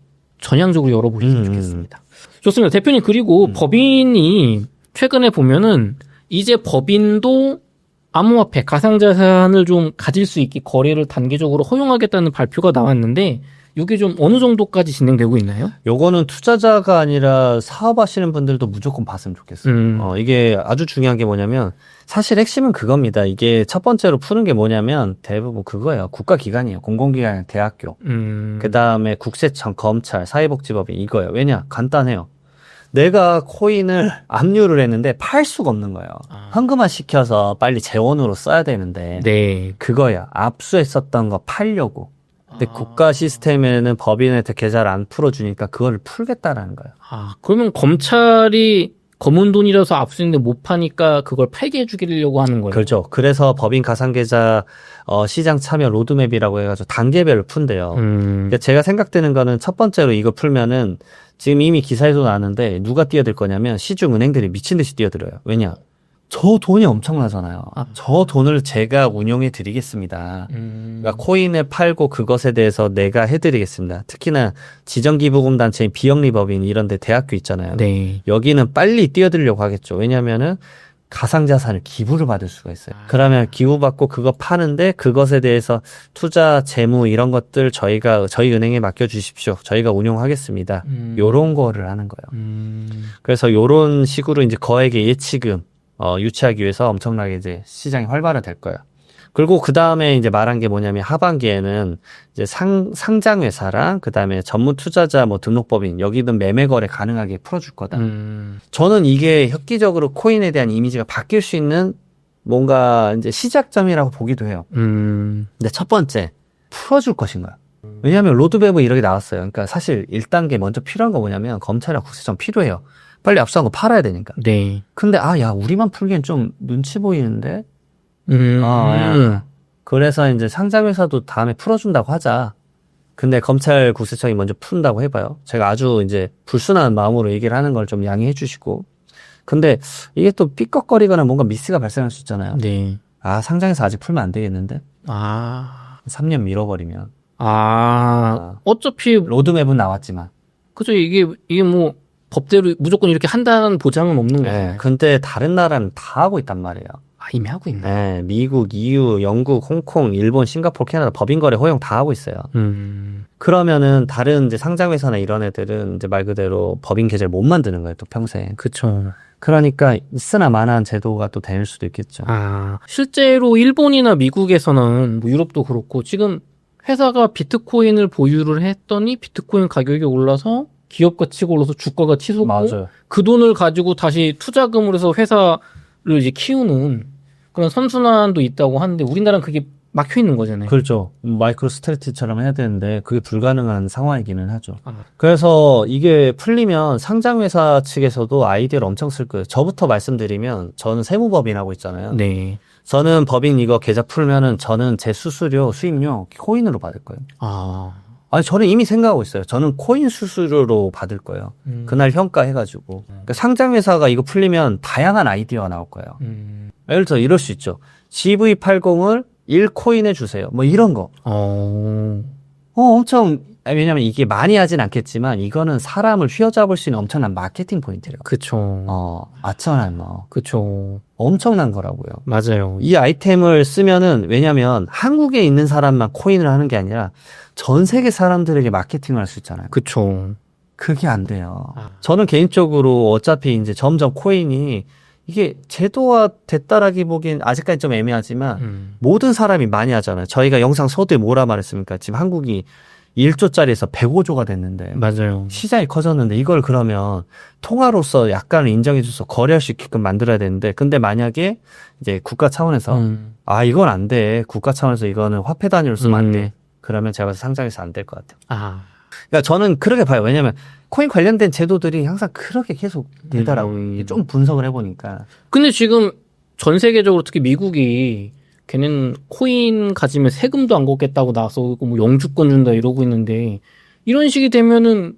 전향적으로 열어보시면 좋겠습니다. 좋습니다. 대표님 그리고 법인이 최근에 보면은 이제 법인도 암호화폐, 가상자산을 좀 가질 수 있게 거래를 단계적으로 허용하겠다는 발표가 나왔는데 이게 좀 어느 정도까지 진행되고 있나요? 요거는 투자자가 아니라 사업하시는 분들도 무조건 봤으면 좋겠어요. 이게 아주 중요한 게 뭐냐면 사실 핵심은 그겁니다. 이게 첫 번째로 푸는 게 뭐냐면 대부분 그거예요. 국가기관이에요. 공공기관, 대학교. 그다음에 국세청, 검찰, 사회복지법인 이거예요. 왜냐? 간단해요. 내가 코인을 압류를 했는데 팔 수가 없는 거예요. 현금화 시켜서 빨리 재원으로 써야 되는데 그거야. 압수했었던 거 팔려고. 근데 국가 시스템에는 법인한테 계좌를 안 풀어주니까 그거를 풀겠다라는 거예요. 그러면 검찰이 검은 돈이라서 압수했는데 못 파니까 그걸 팔게 해주려고 하는 거예요? 그렇죠. 그래서 법인 가상계좌 시장 참여 로드맵이라고 해가지고 단계별로 푼대요. 그러니까 제가 생각되는 거는 첫 번째로 이거 풀면은 지금 이미 기사에도 나왔는데 누가 뛰어들 거냐면 시중 은행들이 미친 듯이 뛰어들어요. 왜냐? 저 돈이 엄청나잖아요. 아. 저 돈을 제가 운용해 드리겠습니다. 그러니까 코인을 팔고 그것에 대해서 내가 해드리겠습니다. 특히나 지정기부금 단체인 비영리법인 이런 데 대학교 있잖아요. 네. 여기는 빨리 뛰어들려고 하겠죠. 왜냐면은 가상자산을 기부를 받을 수가 있어요. 그러면 기부받고 그거 파는데 그것에 대해서 투자, 재무 이런 것들 저희 은행에 맡겨주십시오. 저희가 운용하겠습니다. 요런 거를 하는 거예요. 그래서 요런 식으로 이제 거액의 예치금 유치하기 위해서 엄청나게 이제 시장이 활발화될 거예요. 그리고 그 다음에 이제 말한 게 뭐냐면 하반기에는 이제 상장 회사랑 그 다음에 전문 투자자 뭐 등록법인 여기든 매매 거래 가능하게 풀어줄 거다. 저는 이게 획기적으로 코인에 대한 이미지가 바뀔 수 있는 뭔가 이제 시작점이라고 보기도 해요. 근데 첫 번째 풀어줄 것인가요? 왜냐하면 로드맵은 이렇게 나왔어요. 그러니까 사실 1단계 먼저 필요한 거 뭐냐면 검찰이랑 국세청 필요해요. 빨리 압수한 거 팔아야 되니까. 네. 근데 야 우리만 풀기엔 좀 눈치 보이는데. 그래서 이제 상장회사도 다음에 풀어준다고 하자. 근데 검찰 국세청이 먼저 푼다고 해봐요. 제가 아주 이제 불순한 마음으로 얘기를 하는 걸 좀 양해해 주시고. 근데 이게 또 삐걱거리거나 뭔가 미스가 발생할 수 있잖아요. 네. 상장회사 아직 풀면 안 되겠는데? 3년 미뤄버리면. 어차피 로드맵은 나왔지만. 그죠. 이게 뭐 법대로 무조건 이렇게 한다는 보장은 없는 거예요. 네. 근데 다른 나라는 다 하고 있단 말이에요. 이미 하고 있네. 네. 미국, EU, 영국, 홍콩, 일본, 싱가포르, 캐나다 법인거래 허용 다 하고 있어요. 그러면은 다른 이제 상장회사나 이런 애들은 이제 말 그대로 법인 계좌를 못 만드는 거예요. 또 평생. 그쵸. 그러니까 있으나 마나한 제도가 또 될 수도 있겠죠. 실제로 일본이나 미국에서는 뭐 유럽도 그렇고 지금 회사가 비트코인을 보유를 했더니 비트코인 가격이 올라서 기업 가치가 올라서 주가가 치솟고 맞아요. 그 돈을 가지고 다시 투자금으로 해서 회사를 이제 키우는 그런 선순환도 있다고 하는데 우리나라는 그게 막혀 있는 거잖아요. 그렇죠. 마이크로 스트레티처럼 해야 되는데 그게 불가능한 상황이기는 하죠. 그래서 이게 풀리면 상장회사 측에서도 아이디어를 엄청 쓸 거예요. 저부터 말씀드리면 저는 세무법인 하고 있잖아요. 네. 저는 법인 이거 계좌 풀면은 저는 제 수수료, 수임료 코인으로 받을 거예요. 아니 저는 이미 생각하고 있어요. 저는 코인 수수료로 받을 거예요. 그날 평가해가지고. 그러니까 상장회사가 이거 풀리면 다양한 아이디어가 나올 거예요. 예를 들어 이럴 수 있죠. GV80을 1코인에 주세요. 뭐 이런 거. 엄청 왜냐면 이게 많이 하진 않겠지만 이거는 사람을 휘어잡을 수 있는 엄청난 마케팅 포인트래요. 그쵸. 아천한 뭐. 그쵸. 엄청난 거라고요. 맞아요. 이 아이템을 쓰면은 왜냐면 한국에 있는 사람만 코인을 하는 게 아니라 전 세계 사람들에게 마케팅을 할 수 있잖아요. 그쵸. 그게 안 돼요. 저는 개인적으로 어차피 이제 점점 코인이 이게 제도화 됐다라기 보기엔 아직까지 좀 애매하지만 모든 사람이 많이 하잖아요. 저희가 영상 서두에 뭐라 말했습니까? 지금 한국이 1조짜리에서 105조가 됐는데 맞아요. 시장이 커졌는데 이걸 그러면 통화로서 약간 인정해줘서 거래할 수 있게끔 만들어야 되는데 근데 만약에 이제 국가 차원에서 이건 안 돼. 국가 차원에서 이거는 화폐 단위로 쓰면 안 돼. 그러면 제가 봐서 상장해서 안 될 것 같아요. 그러니까 저는 그렇게 봐요. 왜냐면 코인 관련된 제도들이 항상 그렇게 계속 되더라고요. 좀 분석을 해보니까. 근데 지금 전 세계적으로 특히 미국이 걔는 코인 가지면 세금도 안 걷겠다고 나서 뭐 영주권 준다 이러고 있는데 이런 식이 되면은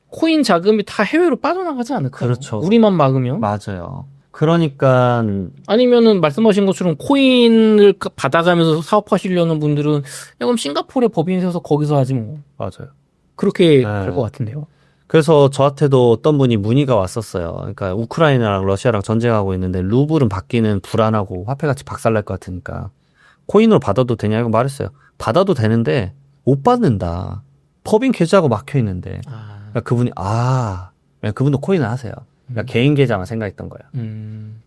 코인 자금이 다 해외로 빠져나가지 않을까요? 그렇죠. 우리만 막으면? 맞아요. 그러니까 아니면은 말씀하신 것처럼 코인을 받아가면서 사업하시려는 분들은 야 그럼 싱가포르에 법인 세워서 거기서 하지 뭐. 맞아요. 그렇게 될 것 같은데요. 그래서 저한테도 어떤 분이 문의가 왔었어요. 그러니까 우크라이나랑 러시아랑 전쟁하고 있는데 루블은 받기는 불안하고 화폐같이 박살날 것 같으니까 코인으로 받아도 되냐고 말했어요. 받아도 되는데 못 받는다. 법인 계좌가 막혀 있는데. 그러니까 그분이 그분도 코인을 하세요. 그러니까 개인 계좌만 생각했던 거예요.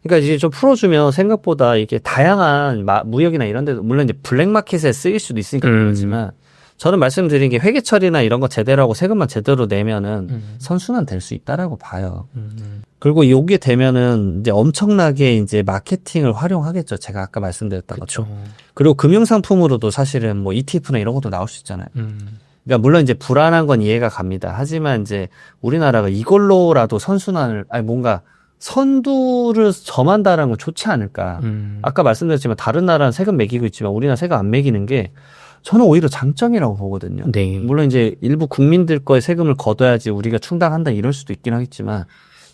그러니까 이제 좀 풀어주면 생각보다 이게 다양한 무역이나 이런 데도 물론 이제 블랙마켓에 쓰일 수도 있으니까 그렇지만 저는 말씀드린 게 회계 처리나 이런 거 제대로 하고 세금만 제대로 내면은 선순환 될 수 있다라고 봐요. 그리고 요게 되면은 이제 엄청나게 이제 마케팅을 활용하겠죠. 제가 아까 말씀드렸던 것처럼. 그리고 금융상품으로도 사실은 뭐 ETF나 이런 것도 나올 수 있잖아요. 그러니까 물론 이제 불안한 건 이해가 갑니다. 하지만 이제 우리나라가 이걸로라도 선순환을 뭔가 선두를 점한다라는 건 좋지 않을까. 아까 말씀드렸지만 다른 나라는 세금 매기고 있지만 우리나라 세금 안 매기는 게 저는 오히려 장점이라고 보거든요. 네. 물론 이제 일부 국민들 거에 세금을 걷어야지 우리가 충당한다 이럴 수도 있긴 하겠지만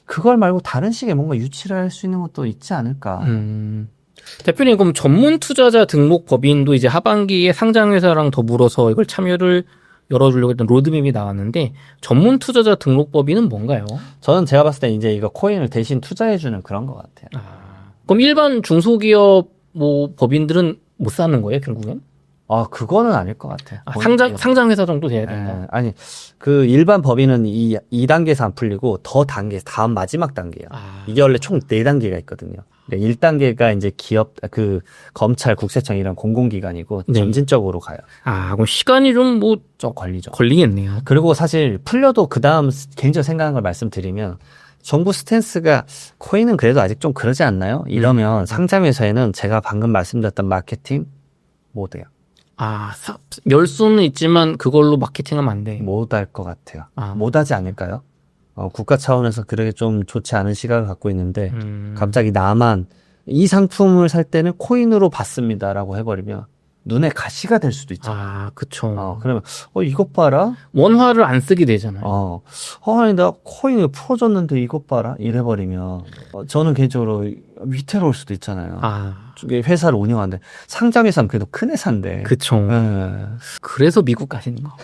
그걸 말고 다른 식의 뭔가 유치를 할 수 있는 것도 있지 않을까. 대표님, 그럼 전문 투자자 등록 법인도 이제 하반기에 상장회사랑 더불어서 이걸 참여를 열어주려고 했던 로드맵이 나왔는데, 전문 투자자 등록 법인은 뭔가요? 저는 제가 봤을 때 이제 이거 코인을 대신 투자해주는 그런 것 같아요. 그럼 일반 중소기업 뭐 법인들은 못 사는 거예요, 결국엔? 그거는 아닐 것 같아요. 상장회사 정도 돼야 된다. 아니, 그 일반 법인은 2단계에서 안 풀리고 더 단계, 다음 마지막 단계예요. 이게 원래 총 4단계가 있거든요. 1단계가 이제 기업, 검찰, 국세청 이런 공공기관이고 네. 점진적으로 가요. 그럼 시간이 좀 좀 걸리죠. 걸리겠네요. 그리고 사실 풀려도 그 다음 개인적으로 생각한 걸 말씀드리면 정부 스탠스가 코인은 그래도 아직 좀 그러지 않나요? 이러면 상장회사에는 제가 방금 말씀드렸던 마케팅 못해요. 멸수는 있지만 그걸로 마케팅하면 안 돼. 못할 것 같아요. 못하지 않을까요? 국가 차원에서 그러게 좀 좋지 않은 시각을 갖고 있는데 갑자기 나만 이 상품을 살 때는 코인으로 받습니다라고 해버리면 눈에 가시가 될 수도 있잖아요. 그쵸. 그러면 이것 봐라. 원화를 안 쓰게 되잖아요. 아니 나 코인을 풀어줬는데 이것 봐라 이래버리면 저는 개인적으로 위태로울 수도 있잖아요. 회사를 운영하는데 상장회사는 그래도 큰 회사인데. 그쵸. 네. 그래서 미국 가시는 거.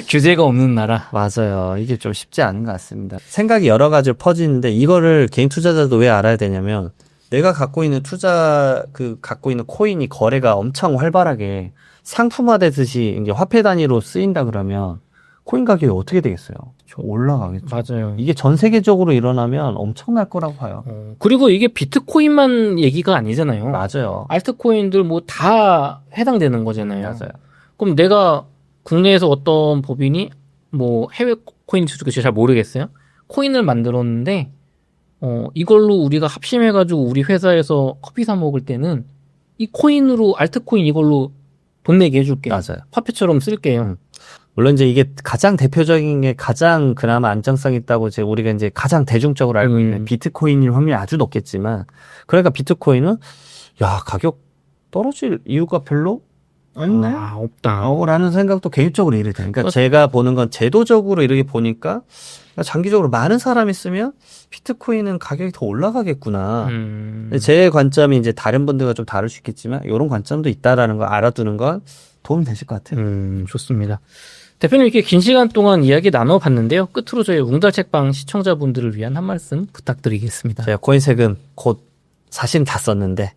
규제가 없는 나라. 맞아요. 이게 좀 쉽지 않은 것 같습니다. 생각이 여러 가지로 퍼지는데 이거를 개인 투자자도 왜 알아야 되냐면 내가 갖고 있는 갖고 있는 코인이 거래가 엄청 활발하게 상품화되듯이 이제 화폐 단위로 쓰인다 그러면 코인 가격이 어떻게 되겠어요? 올라가겠죠. 맞아요. 이게 전 세계적으로 일어나면 엄청날 거라고 봐요. 그리고 이게 비트코인만 얘기가 아니잖아요. 맞아요. 알트코인들 뭐 다 해당되는 거잖아요. 맞아요. 그럼 내가 국내에서 어떤 법인이 뭐 해외 코인 주주가 잘 모르겠어요. 코인을 만들었는데 이걸로 우리가 합심해가지고 우리 회사에서 커피 사 먹을 때는 이 코인으로 알트코인 이걸로 돈 내게 해줄게. 맞아요. 화폐처럼 쓸게요. 물론 이제 이게 가장 대표적인 게 가장 그나마 안정성 있다고 우리가 이제 가장 대중적으로 알고 있는 비트코인일 확률이 아주 높겠지만 그러니까 비트코인은 가격 떨어질 이유가 별로 없네. 없다. 라는 생각도 개인적으로 이래 돼요. 그러니까 제가 보는 건 제도적으로 이렇게 보니까 장기적으로 많은 사람이 쓰면 비트코인은 가격이 더 올라가겠구나. 제 관점이 이제 다른 분들과 좀 다를 수 있겠지만 이런 관점도 있다라는 걸 알아두는 건 도움이 되실 것 같아요. 좋습니다. 대표님 이렇게 긴 시간 동안 이야기 나눠봤는데요. 끝으로 저희 웅달책방 시청자분들을 위한 한 말씀 부탁드리겠습니다. 제가 코인 세금 곧 사실 다 썼는데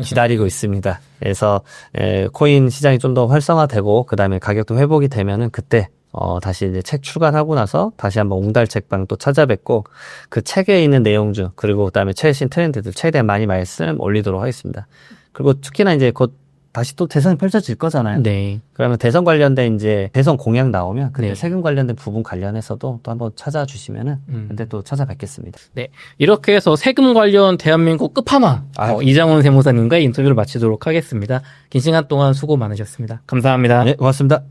기다리고 있습니다. 그래서 코인 시장이 좀 더 활성화되고 그다음에 가격도 회복이 되면은 그때 다시 이제 책 출간하고 나서 다시 한번 웅달책방 또 찾아뵙고 그 책에 있는 내용 중 그리고 그다음에 최신 트렌드들 최대한 많이 말씀 올리도록 하겠습니다. 그리고 특히나 이제 곧 다시 또 대선이 펼쳐질 거잖아요. 네. 그러면 대선 관련된 이제 대선 공약 나오면 그때 세금 관련된 부분 관련해서도 또 한번 찾아주시면은 그때 또 찾아뵙겠습니다. 네. 이렇게 해서 세금 관련 대한민국 끝판왕 이장훈 세무사님과 인터뷰를 마치도록 하겠습니다. 긴 시간 동안 수고 많으셨습니다. 감사합니다. 네, 고맙습니다.